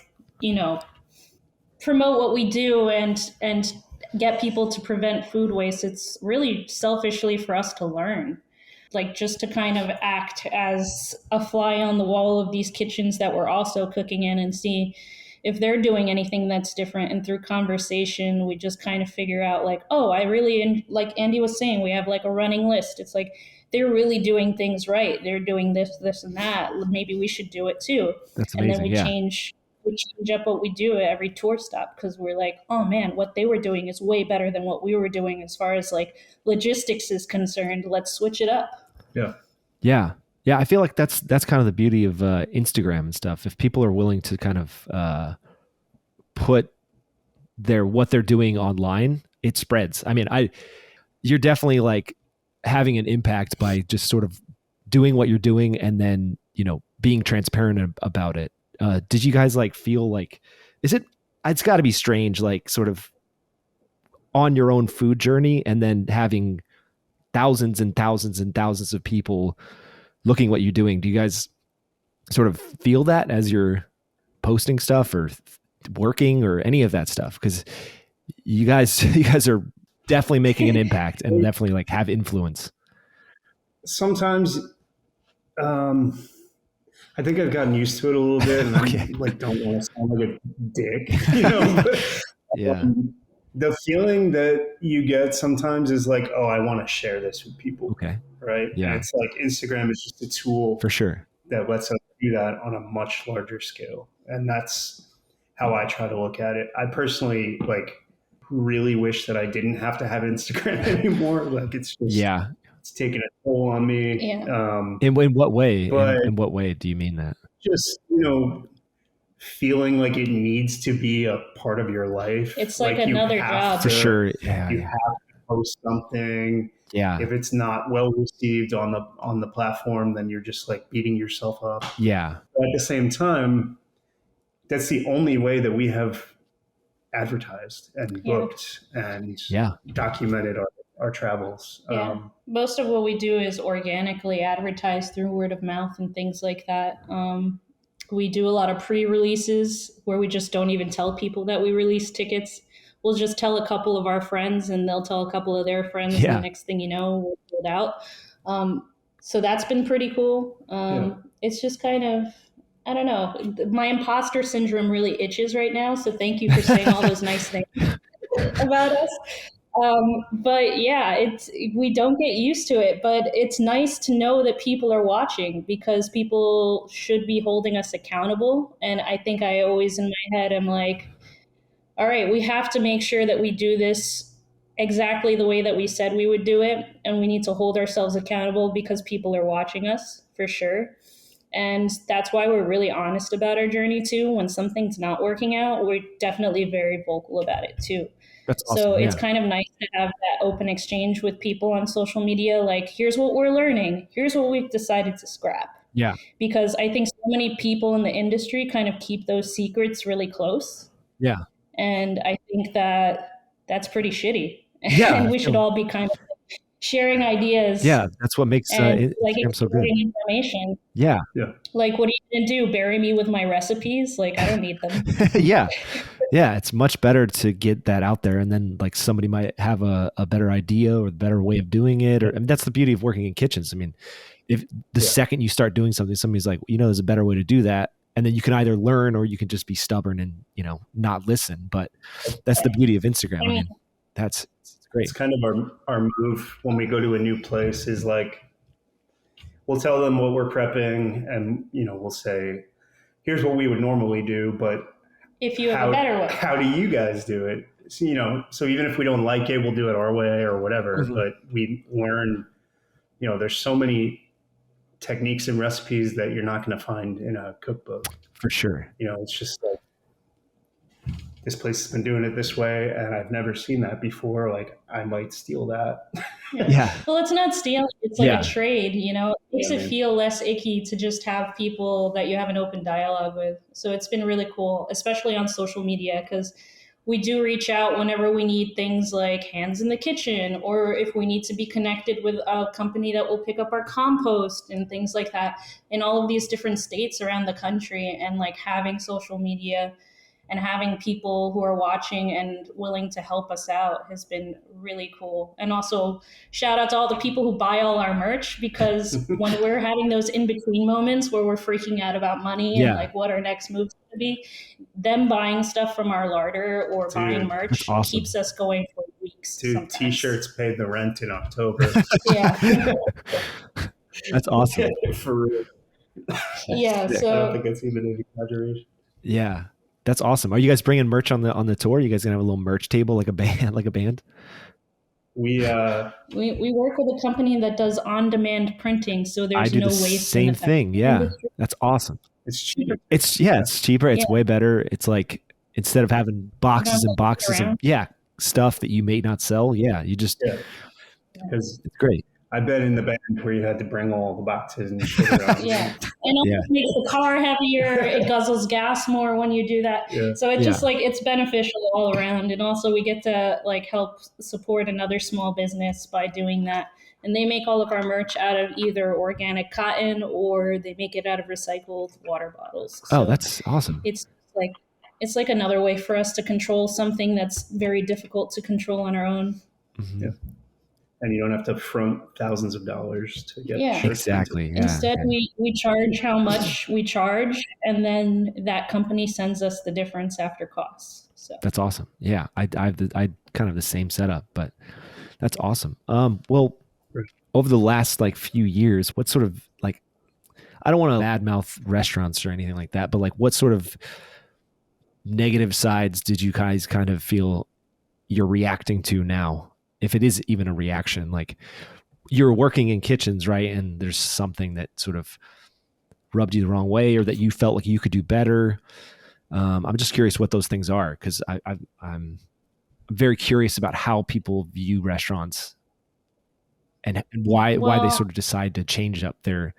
promote what we do and get people to prevent food waste. It's really selfishly for us to learn. Like, just to kind of act as a fly on the wall of these kitchens that we're also cooking in and see if they're doing anything that's different. And through conversation, we just kind of figure out like, oh, like Andy was saying, we have like a running list. It's like, they're really doing things right. They're doing this, and that. Maybe we should do it too. That's amazing. And then we change up what we do at every tour stop, because we're like, oh man, what they were doing is way better than what we were doing as far as like logistics is concerned. Let's switch it up. Yeah. I feel like that's kind of the beauty of Instagram and stuff. If people are willing to kind of put what they're doing online, it spreads. I mean, you're definitely like having an impact by just sort of doing what you're doing and then, being transparent about it. Did you guys like feel like, it's got to be strange, like sort of on your own food journey and then having thousands and thousands and thousands of people looking what you're doing? Do you guys sort of feel that as you're posting stuff or working or any of that stuff? Because you guys are definitely making an impact and definitely like have influence. Sometimes, I think I've gotten used to it a little bit, and I like don't want to sound like a dick, But, the feeling that you get sometimes is like, oh, I want to share this with people. Okay. Right. Yeah. And it's like Instagram is just a tool for sure that lets us do that on a much larger scale. And that's how I try to look at it. I personally like really wish that I didn't have to have Instagram anymore. Like, it's just, it's taken a toll on me. Yeah. In what way? In what way do you mean that? Just, feeling like it needs to be a part of your life. It's like another job. For sure. Yeah. You have to post something. Yeah. If it's not well received on the platform, then you're just like beating yourself up. Yeah. But at the same time, that's the only way that we have advertised and booked and documented our travels. Yeah. Most of what we do is organically advertised through word of mouth and things like that. We do a lot of pre-releases where we just don't even tell people that we release tickets. We'll just tell a couple of our friends and they'll tell a couple of their friends. And the next thing you know, we'll put it out. So that's been pretty cool. It's just kind of, I don't know. My imposter syndrome really itches right now. So thank you for saying all those nice things about us. But yeah, we don't get used to it, but it's nice to know that people are watching because people should be holding us accountable. And I think I always in my head, I'm like, all right, we have to make sure that we do this exactly the way that we said we would do it. And we need to hold ourselves accountable because people are watching us for sure. And that's why we're really honest about our journey too. When something's not working out, we're definitely very vocal about it too. That's awesome. So it's kind of nice to have that open exchange with people on social media. Like, here's what we're learning. Here's what we've decided to scrap. Yeah. Because I think so many people in the industry kind of keep those secrets really close. Yeah. And I think that that's pretty shitty. Yeah. And we should all be kind of sharing ideas. Yeah. That's what makes Instagram so good. Information. Yeah. Yeah. Like, what are you going to do? Bury me with my recipes? Like, I don't need them. Yeah. Yeah. It's much better to get that out there. And then like somebody might have a better idea or a better way of doing it. Or that's the beauty of working in kitchens. I mean, if the second you start doing something, somebody's like, there's a better way to do that. And then you can either learn or you can just be stubborn and, not listen. But that's the beauty of Instagram. I mean, it's great. It's kind of our move when we go to a new place is like, we'll tell them what we're prepping and, we'll say, here's what we would normally do, but if you have a better way, how do you guys do it? So, so even if we don't like it, we'll do it our way or whatever. Mm-hmm. But we learn, there's so many techniques and recipes that you're not going to find in a cookbook. For sure. It's just like, this place has been doing it this way and I've never seen that before. Like, I might steal that. Yeah. Well, it's not stealing. It's like a trade, It makes it feel less icky to just have people that you have an open dialogue with. So it's been really cool, especially on social media, because we do reach out whenever we need things like hands in the kitchen, or if we need to be connected with a company that will pick up our compost and things like that in all of these different states around the country. And like having social media and having people who are watching and willing to help us out has been really cool. And also shout out to all the people who buy all our merch, because when we're having those in-between moments where we're freaking out about money and like what our next move's going to be, them buying stuff from our larder or buying merch keeps us going for weeks. Dude, sometimes. T-shirts paid the rent in October. Yeah. That's awesome. For real. Yeah, so I don't think that's even an exaggeration. Yeah. That's awesome. Are you guys bringing merch on the tour? You guys gonna have a little merch table like a band? We work with a company that does on-demand printing, so there's no waste. Same thing. Yeah, that's awesome. It's cheaper. It's cheaper. It's way better. It's like instead of having boxes and boxes of stuff that you may not sell. Yeah, you just because it's great. I've been in the band where you had to bring all the boxes and shit around. And it makes the car heavier. It guzzles gas more when you do that. Yeah. So it's just like, it's beneficial all around. And also we get to like help support another small business by doing that. And they make all of our merch out of either organic cotton or they make it out of recycled water bottles. So that's awesome. It's like another way for us to control something that's very difficult to control on our own. Mm-hmm. Yeah. And you don't have to front thousands of dollars to get shirts. Exactly. Yeah. Instead, we charge how much we charge, and then that company sends us the difference after costs. So that's awesome. Yeah, I kind of the same setup, but that's awesome. Well, over the last like few years, what sort of like, I don't want to badmouth restaurants or anything like that, but like what sort of negative sides did you guys kind of feel you're reacting to now? If it is even a reaction, like you're working in kitchens, right? And there's something that sort of rubbed you the wrong way or that you felt like you could do better. I'm just curious what those things are, because I'm very curious about how people view restaurants and why they sort of decide to change up their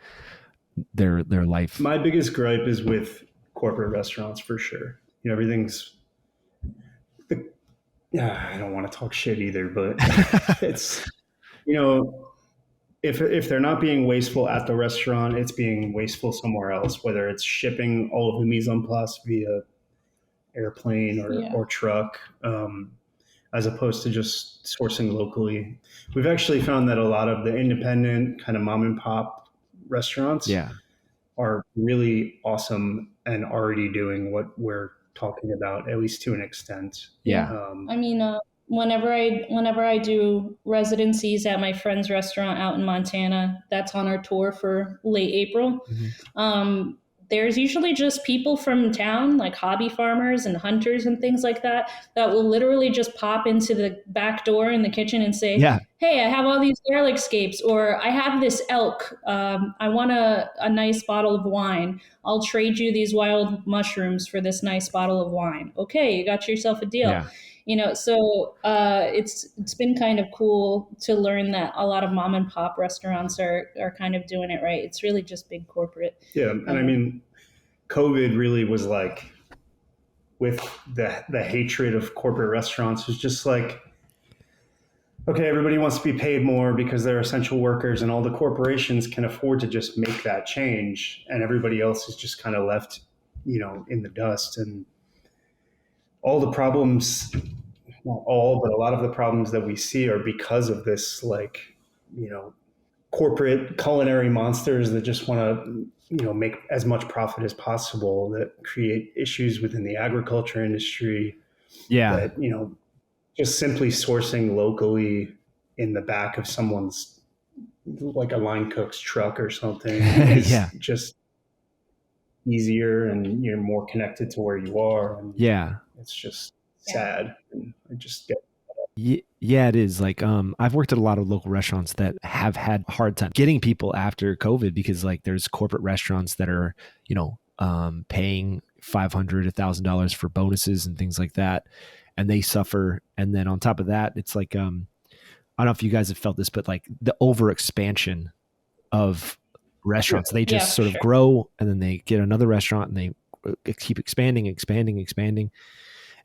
life. My biggest gripe is with corporate restaurants for sure. Everything's. I don't want to talk shit either, but it's if they're not being wasteful at the restaurant, it's being wasteful somewhere else. Whether it's shipping all of the mise en place via airplane or truck, as opposed to just sourcing locally. We've actually found that a lot of the independent kind of mom and pop restaurants are really awesome and already doing what we're talking about, at least to an extent. I mean, whenever I do residencies at my friend's restaurant out in Montana, that's on our tour for late April. There's usually just people from town, like hobby farmers and hunters and things like that will literally just pop into the back door in the kitchen and say, hey, I have all these garlic scapes, or I have this elk. I want a nice bottle of wine. I'll trade you these wild mushrooms for this nice bottle of wine. Okay, you got yourself a deal. So it's been kind of cool to learn that a lot of mom and pop restaurants are kind of doing it right. It's really just big corporate. Yeah, and I mean, COVID really was like, with the hatred of corporate restaurants, was just like, okay, everybody wants to be paid more because they're essential workers, and all the corporations can afford to just make that change, and everybody else is just kind of left, in the dust. And all the problems, not all, but a lot of the problems that we see are because of this, corporate culinary monsters that just want to, make as much profit as possible, that create issues within the agriculture industry. That, just simply sourcing locally in the back of someone's, like a line cook's truck or something, is just easiver, and you're more connected to where you are. And it's just sad. And I just get it is. Like, I've worked at a lot of local restaurants that have had a hard time getting people after COVID, because like there's corporate restaurants that are, paying $500, $1,000 for bonuses and things like that, and they suffer. And then on top of that, it's like, I don't know if you guys have felt this, but like the over expansion of restaurants, they just sort of grow, and then they get another restaurant, and they keep expanding.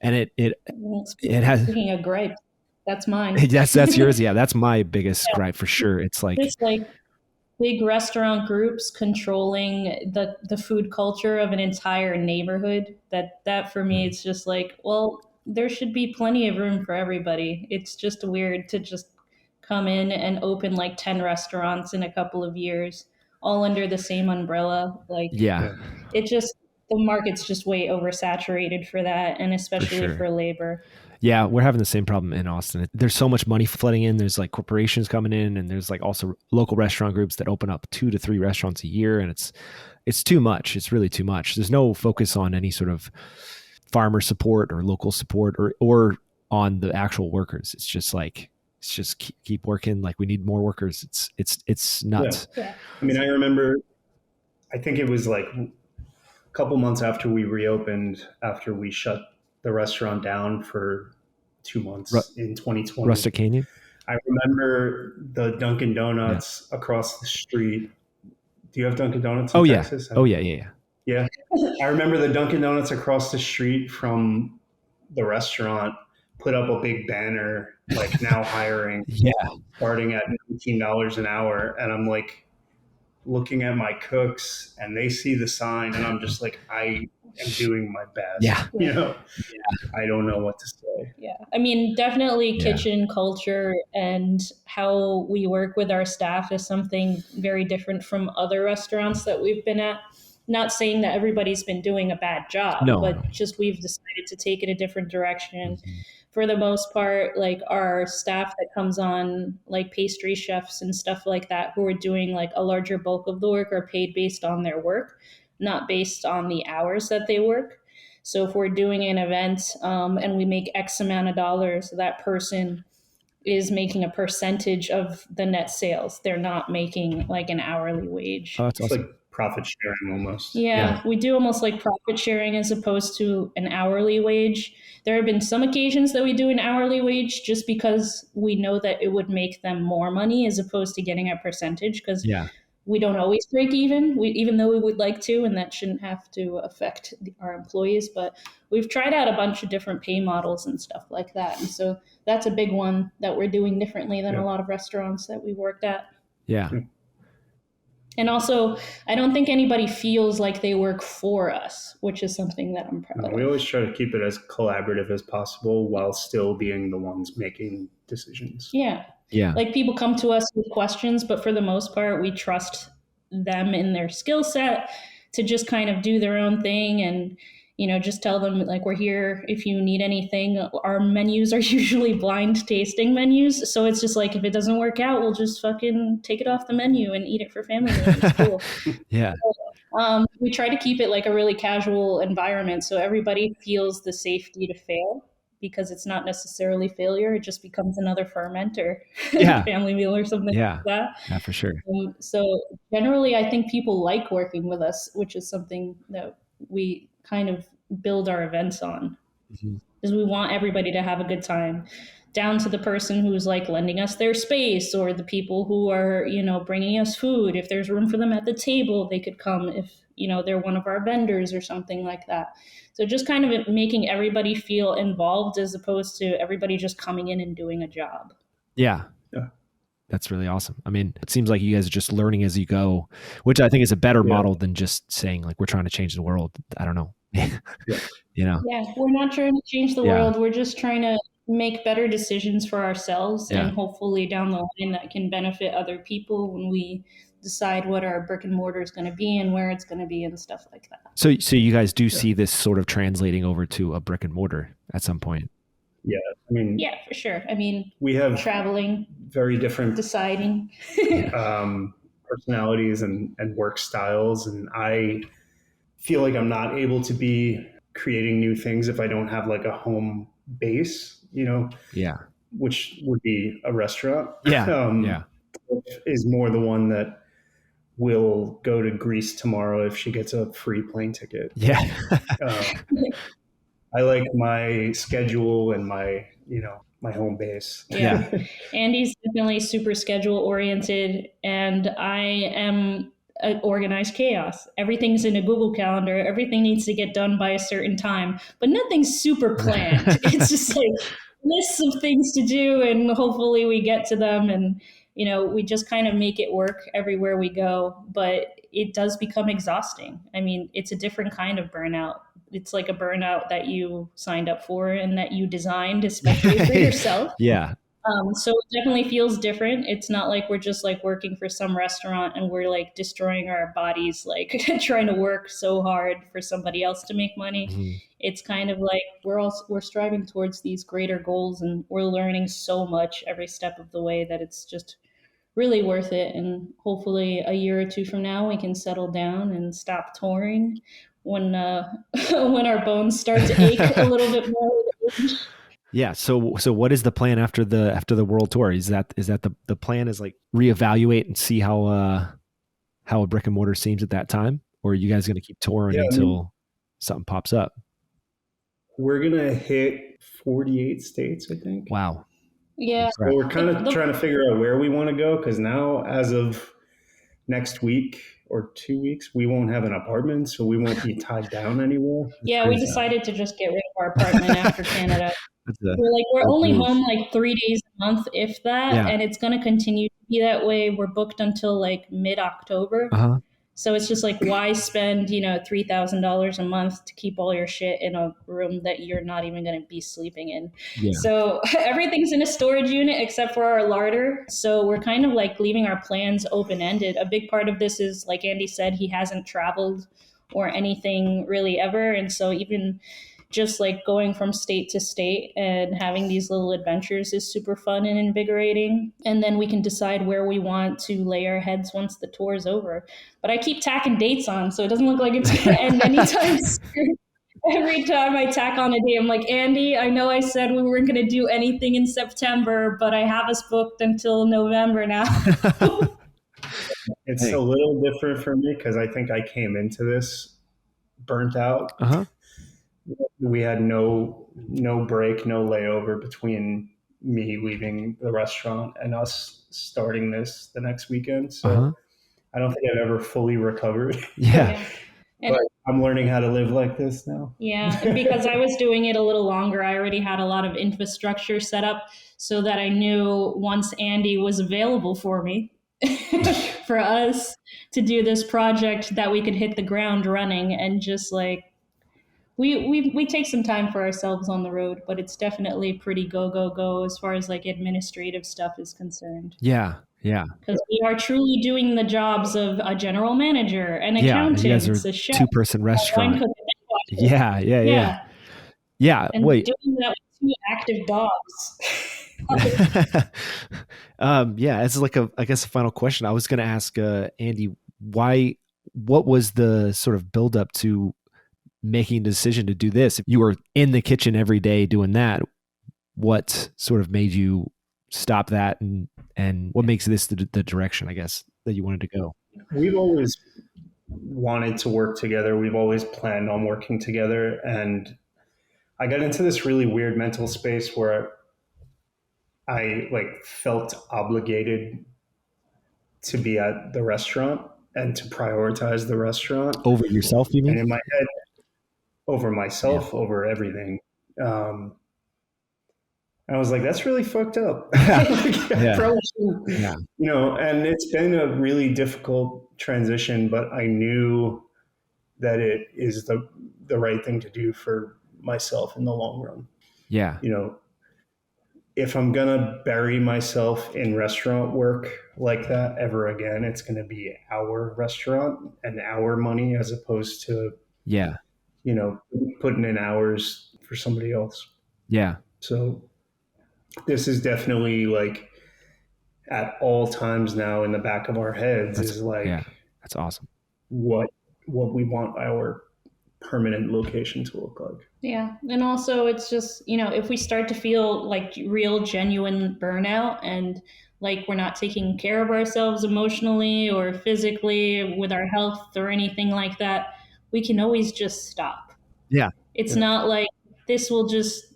And it has. Speaking of gripe, that's mine. That's yours. Yeah, that's my biggest gripe for sure. It's like big restaurant groups controlling the food culture of an entire neighborhood. That for me, it's just like, well, there should be plenty of room for everybody. It's just weird to just come in and open like 10 restaurants in a couple of years, all under the same umbrella. Like, it just, the market's just way oversaturated for that, and especially for labor. Yeah, we're having the same problem in Austin. There's so much money flooding in. There's like corporations coming in, and there's like also local restaurant groups that open up 2 to 3 restaurants a year, and it's too much. It's really too much. There's no focus on any sort of farmer support or local support or on the actual workers. It's just like, it's just keep working. Like, we need more workers. It's nuts. I mean, I remember, I think it was like a couple months after we reopened, after we shut the restaurant down for 2 months in 2020. Rustic Canyon? I remember the Dunkin' Donuts across the street. Do you have Dunkin' Donuts in Texas? Oh, yeah. Yeah. I remember the Dunkin' Donuts across the street from the restaurant put up a big banner, like, now hiring, starting at $19 an hour. And I'm like looking at my cooks, and they see the sign, and I'm just like, I am doing my best. I don't know what to say. I mean, definitely kitchen culture and how we work with our staff is something very different from other restaurants that we've been at. Not saying that everybody's been doing a bad job, but just we've decided to take it a different direction. For the most part, like, our staff that comes on, like pastry chefs and stuff like that, who are doing like a larger bulk of the work, are paid based on their work, not based on the hours that they work. So if we're doing an event and we make X amount of dollars, that person is making a percentage of the net sales. They're not making like an hourly wage. Oh, that's awesome. It's like profit sharing almost. Yeah, we do almost like profit sharing as opposed to an hourly wage. There have been some occasions that we do an hourly wage just because we know that it would make them more money as opposed to getting a percentage, because Yeah. we don't always break even, even though we would like to, and that shouldn't have to affect our employees. But we've tried out a bunch of different pay models and stuff like that. And so that's a big one that we're doing differently than a lot of restaurants that we worked at. Yeah. And also, I don't think anybody feels like they work for us, which is something that I'm proud of. We always try to keep it as collaborative as possible while still being the ones making decisions. Yeah. Like people come to us with questions, but for the most part, we trust them in their skill set to just kind of do their own thing and, you know, just tell them like, we're here if you need anything. Our menus are usually blind tasting menus. So it's just like, if it doesn't work out, we'll just fucking take it off the menu and eat it for family. It's cool. Yeah. So, we try to keep it like a really casual environment so everybody feels the safety to fail, because it's not necessarily failure. It just becomes another ferment or family meal or something like that. Yeah, for sure. So generally, I think people like working with us, which is something that we kind of build our events on, because we want everybody to have a good time, down to the person who's like lending us their space, or the people who are, you know, bringing us food. If there's room for them at the table, they could come if, you know, they're one of our vendors or something like that. So just kind of making everybody feel involved as opposed to everybody just coming in and doing a job. Yeah. That's really awesome. I mean, it seems like you guys are just learning as you go, which I think is a better model than just saying like, we're trying to change the world. I don't know. You know? Yeah, we're not trying to change the world. We're just trying to make better decisions for ourselves and hopefully down the line that can benefit other people when we decide what our brick and mortar is going to be and where it's going to be and stuff like that. So you guys do see this sort of translating over to a brick and mortar at some point? Yeah, I mean, yeah, for sure. I mean, we have traveling, very different deciding personalities and work styles, and I feel like I'm not able to be creating new things if I don't have like a home base, you know? Yeah. Which would be a restaurant. Yeah. Is more the one that will go to Greece tomorrow if she gets a free plane ticket. Yeah. I like my schedule and my, you know, my home base. Yeah. Andy's definitely super schedule oriented, and I am organized chaos. Everything's in a Google Calendar. Everything needs to get done by a certain time, but nothing's super planned. It's just like lists of things to do, and hopefully we get to them. And, you know, we just kind of make it work everywhere we go, but it does become exhausting. I mean, it's a different kind of burnout. It's like a burnout that you signed up for and that you designed especially for yourself. Yeah. So it definitely feels different. It's not like we're just like working for some restaurant and we're like destroying our bodies, like trying to work so hard for somebody else to make money. Mm-hmm. It's kind of like we're striving towards these greater goals, and we're learning so much every step of the way that it's just really worth it. And hopefully a year or two from now, we can settle down and stop touring when our bones start to ache a little bit more. Yeah. So what is the plan after the world tour? Is that the plan is like reevaluate and see how a brick and mortar seems at that time? Or are you guys going to keep touring until something pops up? We're going to hit 48 states, I think. Wow. Yeah. So we're kind of trying to figure out where we want to go, because now as of next week or 2 weeks, we won't have an apartment, so we won't be tied down anywhere. Yeah, we decided to just get rid of our apartment after Canada. We're only home like 3 days a month, if that, and it's going to continue to be that way. We're booked until like mid-October. Uh-huh. So it's just like, why spend, $3,000 a month to keep all your shit in a room that you're not even going to be sleeping in? Yeah. So everything's in a storage unit except for our larder. So we're kind of like leaving our plans open-ended. A big part of this is, like Andy said, he hasn't traveled or anything really ever. And so even just like going from state to state and having these little adventures is super fun and invigorating. And then we can decide where we want to lay our heads once the tour is over. But I keep tacking dates on, so it doesn't look like it's going to end anytime soon. Every time I tack on a date, I'm like, Andy, I know I said we weren't going to do anything in September, but I have us booked until November now. It's a little different for me because I think I came into this burnt out. We had no break, no layover between me leaving the restaurant and us starting this the next weekend. So I don't think I've ever fully recovered. Yeah. But I'm learning how to live like this now. Yeah, and because I was doing it a little longer, I already had a lot of infrastructure set up so that I knew once Andy was available for me, for us to do this project, that we could hit the ground running. And just like we take some time for ourselves on the road, but it's definitely pretty go as far as like administrative stuff is concerned. Yeah. Because we are truly doing the jobs of a general manager, an accountant, you guys are a chef, 2-person restaurant. Yeah. And Wait. doing that with 2 active dogs. It's like I guess a final question. I was going to ask Andy, what was the sort of buildup to making a decision to do this? If you were in the kitchen every day doing that, what sort of made you stop that, and what makes this the direction, I guess, that you wanted to go? We've always wanted to work together. We've always planned on working together. And I got into this really weird mental space where I felt obligated to be at the restaurant and to prioritize the restaurant over yourself, you mean? And in my head, over myself, over everything. I was like, that's really fucked up. You know, and it's been a really difficult transition, but I knew that it is the right thing to do for myself in the long run. Yeah. You know, if I'm going to bury myself in restaurant work like that ever again, it's going to be our restaurant and our money as opposed to, you know, putting in hours for somebody else. Yeah. So this is definitely like at all times now in the back of our heads that's awesome. What we want our permanent location to look like. Yeah. And also it's just, you know, if we start to feel like real genuine burnout and like we're not taking care of ourselves emotionally or physically with our health or anything like that, we can always just stop. Yeah. It's not like this will just,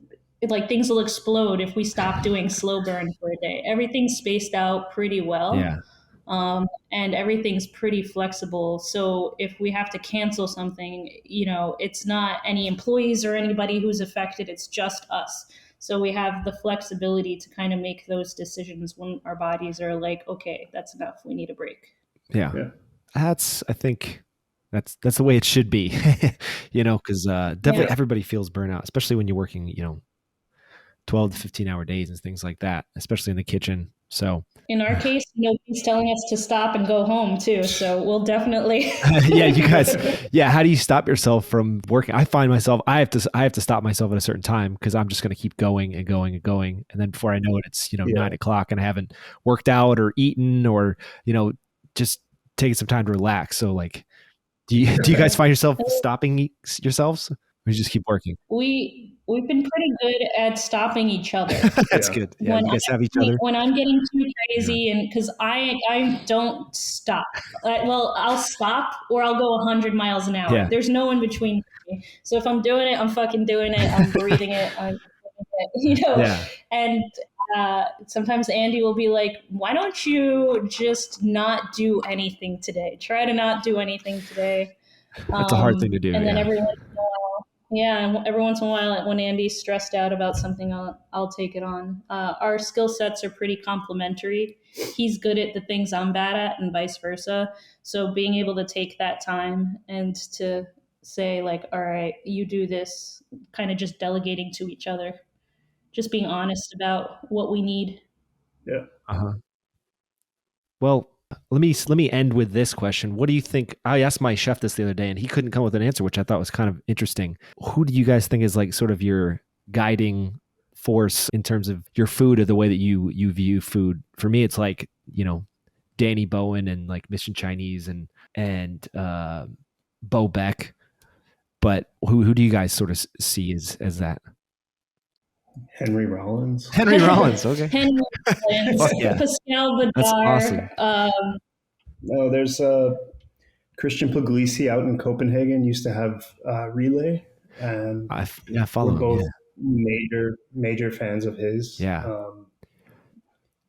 like, things will explode if we stop doing slow burn for a day. Everything's spaced out pretty well. Yeah. And everything's pretty flexible. So if we have to cancel something, you know, it's not any employees or anybody who's affected. It's just us. So we have the flexibility to kind of make those decisions when our bodies are like, okay, that's enough. We need a break. Yeah. I think that's the way it should be, you know, because definitely everybody feels burnout, especially when you're working, you know, 12 to 15 hour days and things like that, especially in the kitchen. So in our case, nobody's telling us to stop and go home too. So we'll definitely. You guys. Yeah. How do you stop yourself from working? I find myself, I have to stop myself at a certain time because I'm just going to keep going and going and going. And then before I know it, it's, 9 o'clock and I haven't worked out or eaten or, just taking some time to relax. So like, do you guys find yourself stopping yourselves? Or you just keep working? We've been pretty good at stopping each other. That's good. Yeah, you guys have each other. When I'm getting too crazy, and because I don't stop. I'll stop or I'll go 100 miles an hour. There's no in between me. So if I'm doing it, I'm fucking doing it. I'm breathing it. I'm doing it. And sometimes Andy will be like, "Why don't you just not do anything today? Try to not do anything today." That's a hard thing to do. And then every once in a while, every once in a while, when Andy's stressed out about something, I'll take it on. Our skill sets are pretty complementary. He's good at the things I'm bad at and vice versa. So being able to take that time and to say like, all right, you do this, kind of just delegating to each other, just being honest about what we need. Yeah. Well, let me end with this question. What do you think? I asked my chef this the other day and he couldn't come with an answer, which I thought was kind of interesting. Who do you guys think is like sort of your guiding force in terms of your food or the way that you view food? For me, it's like, Danny Bowen and like Mission Chinese and Bo Beck. But who do you guys sort of see as that? Henry Rollins. Okay. Henry Rollins, Pascal Bedard. That's awesome. No, there's Christian Puglisi out in Copenhagen used to have Relay, and I follow we're him. both Yeah. major fans of his. Yeah.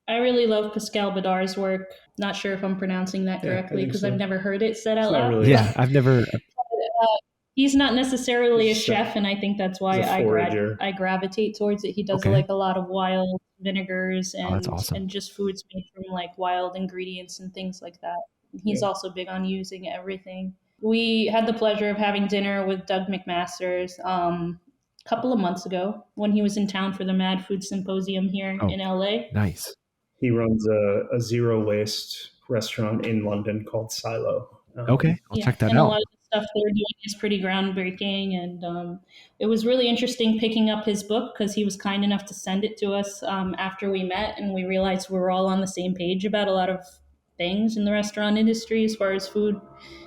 I really love Pascal Badar's work. Not sure if I'm pronouncing that Yeah, I correctly think because so. I've never heard it said out not loud. really- Yeah, I've never. He's not necessarily a He's chef, and I think that's why he's a forager. I gravitate towards it. He does Okay. like a lot of wild vinegars Oh, that's and awesome. just foods made from like wild ingredients and things like that. He's Yeah. also big on using everything. We had the pleasure of having dinner with Doug McMasters a couple of months ago when he was in town for the Mad Food Symposium here Oh. in LA. Nice. He runs a zero waste restaurant in London called Silo. Okay, I'll check that and a out. lot of the stuff they're doing is pretty groundbreaking, and it was really interesting picking up his book because he was kind enough to send it to us after we met, and we realized we were all on the same page about a lot of things in the restaurant industry as far as food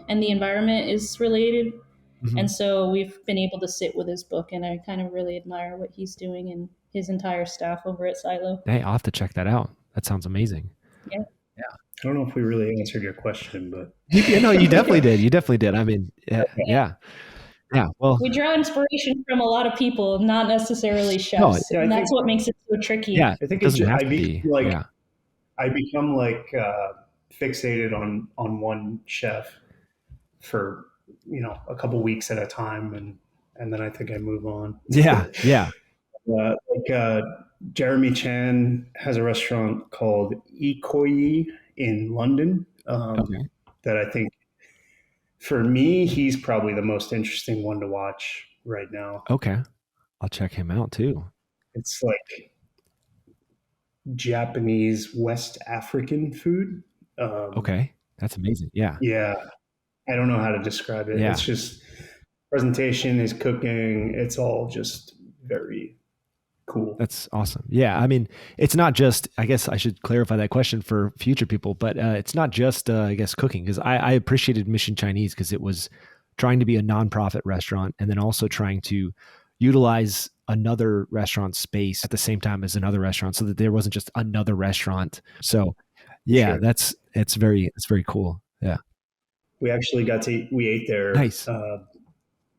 and the environment is related. Mhm. And so we've been able to sit with his book, and I kind of really admire what he's doing and his entire staff over at Silo. Hey, I'll have to check that out. That sounds amazing. I don't know if we really answered your question, but You know, you definitely did. You definitely did. I mean, yeah. Well, We draw inspiration from a lot of people, not necessarily chefs. No, yeah, I and that's think- what makes it so tricky. yeah. I think it doesn't it's have I to be be. like Yeah. I become like fixated on one chef for a couple weeks at a time, and then I think I move on. Yeah. Yeah. Jeremy Chan has a restaurant called Ikoyi in London. Okay. That I think, for me, he's probably the most interesting one to watch right now. Okay. I'll check him out too. It's like Japanese West African food. Okay. That's amazing. Yeah. Yeah, I don't know how to describe it. Yeah. It's just presentation, his cooking. It's all just very cool. That's awesome. Yeah. I mean, it's not just, I guess I should clarify that question for future people, but it's not just, I guess, cooking, because I appreciated Mission Chinese because it was trying to be a nonprofit restaurant and then also trying to utilize another restaurant space at the same time as another restaurant so that there wasn't just another restaurant. So yeah, Sure. it's very cool. Yeah. We actually we ate there Nice.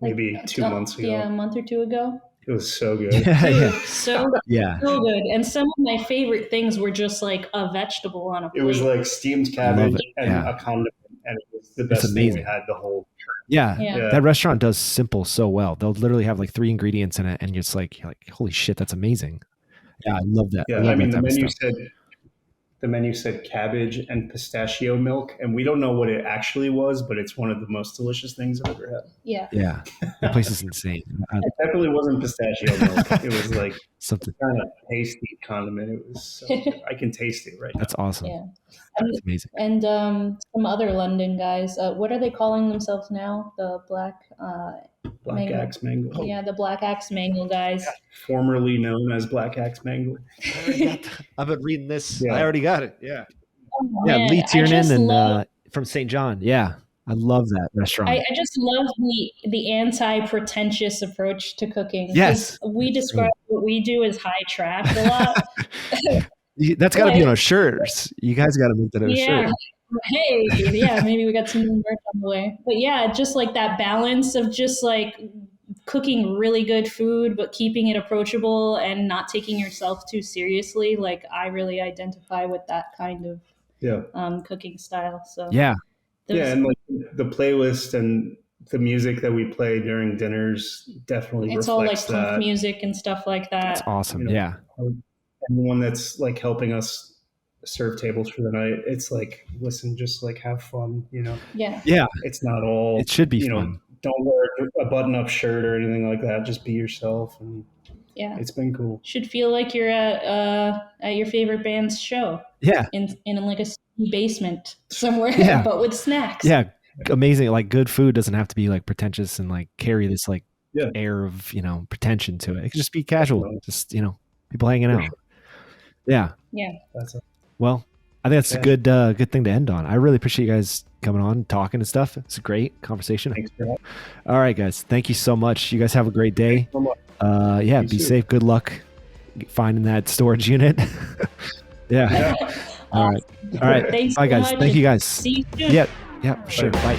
maybe 2 months ago. Yeah, a month or two ago. It was so good. Yeah. Dude, Yeah. so Yeah. good. And some of my favorite things were just like a vegetable on a plate. It was like steamed love cabbage it. and Yeah. a condiment, and it was the best thing amazing. we had the whole. Yeah. Yeah. That restaurant does simple so well. They'll literally have like 3 ingredients in it and you're you're like, holy shit, that's amazing. Yeah. I love that. Yeah, I love I mean that type of stuff. the menu said cabbage and pistachio milk, and we don't know what it actually was, but it's one of the most delicious things I've ever had. Yeah. Yeah. That place is insane. It definitely wasn't pistachio milk. It was like Something kind of tasty condiment. It was so good. I can taste it right now. that's awesome. Yeah. That's amazing. And some other London guys. What are they calling themselves now? The Black Mango. Axe Mango. Yeah, the Black Axe Mango guys. Formerly known as Black Axe Mango. I've been reading this. Yeah. I already got it. Yeah. Oh, Yeah. man, Lee I Tiernan just and love- from St. John. Yeah. I love that restaurant. I just love the anti-pretentious approach to cooking. Yes. 'Cause we describe what we do as high trash a lot. That's got to be on a shirt. You guys got to make that on a Yeah. shirt. Hey, yeah, maybe we got some new merch on the way. But yeah, just like that balance of just like cooking really good food, but keeping it approachable and not taking yourself too seriously. Like I really identify with that kind of Yeah. cooking style. So Yeah. Yeah, and like the playlist and the music that we play during dinners definitely it's all like reflects punk that. music and stuff like that. That's awesome. You know, Yeah. Anyone that's like helping us serve tables for the night, it's like, listen, just like have fun, Yeah. Yeah. It's not all, It should be you know, fun. don't wear a button-up shirt or anything like that. Just be yourself, and Yeah. it's been cool. Should feel like you're at your favorite band's show Yeah. in like a basement somewhere, Yeah. but with snacks. Yeah. Amazing. Like good food doesn't have to be like pretentious and like carry this like Yeah. air of, pretension to it. It can just be casual. Right. Just, people hanging out. Yeah. Yeah. That's Well, I think that's Yeah. a good thing to end on. I really appreciate you guys coming on, talking and stuff. It's a great conversation. Thanks for having All right, guys. Thank you so much. You guys have a great day. me so much. Yeah, You be too. safe. Good luck finding that storage unit. Yeah. Yeah. All right. All right. Thanks Bye, so guys. much. Thank you, guys. See you soon. Yep. Yep. Sure. Bye.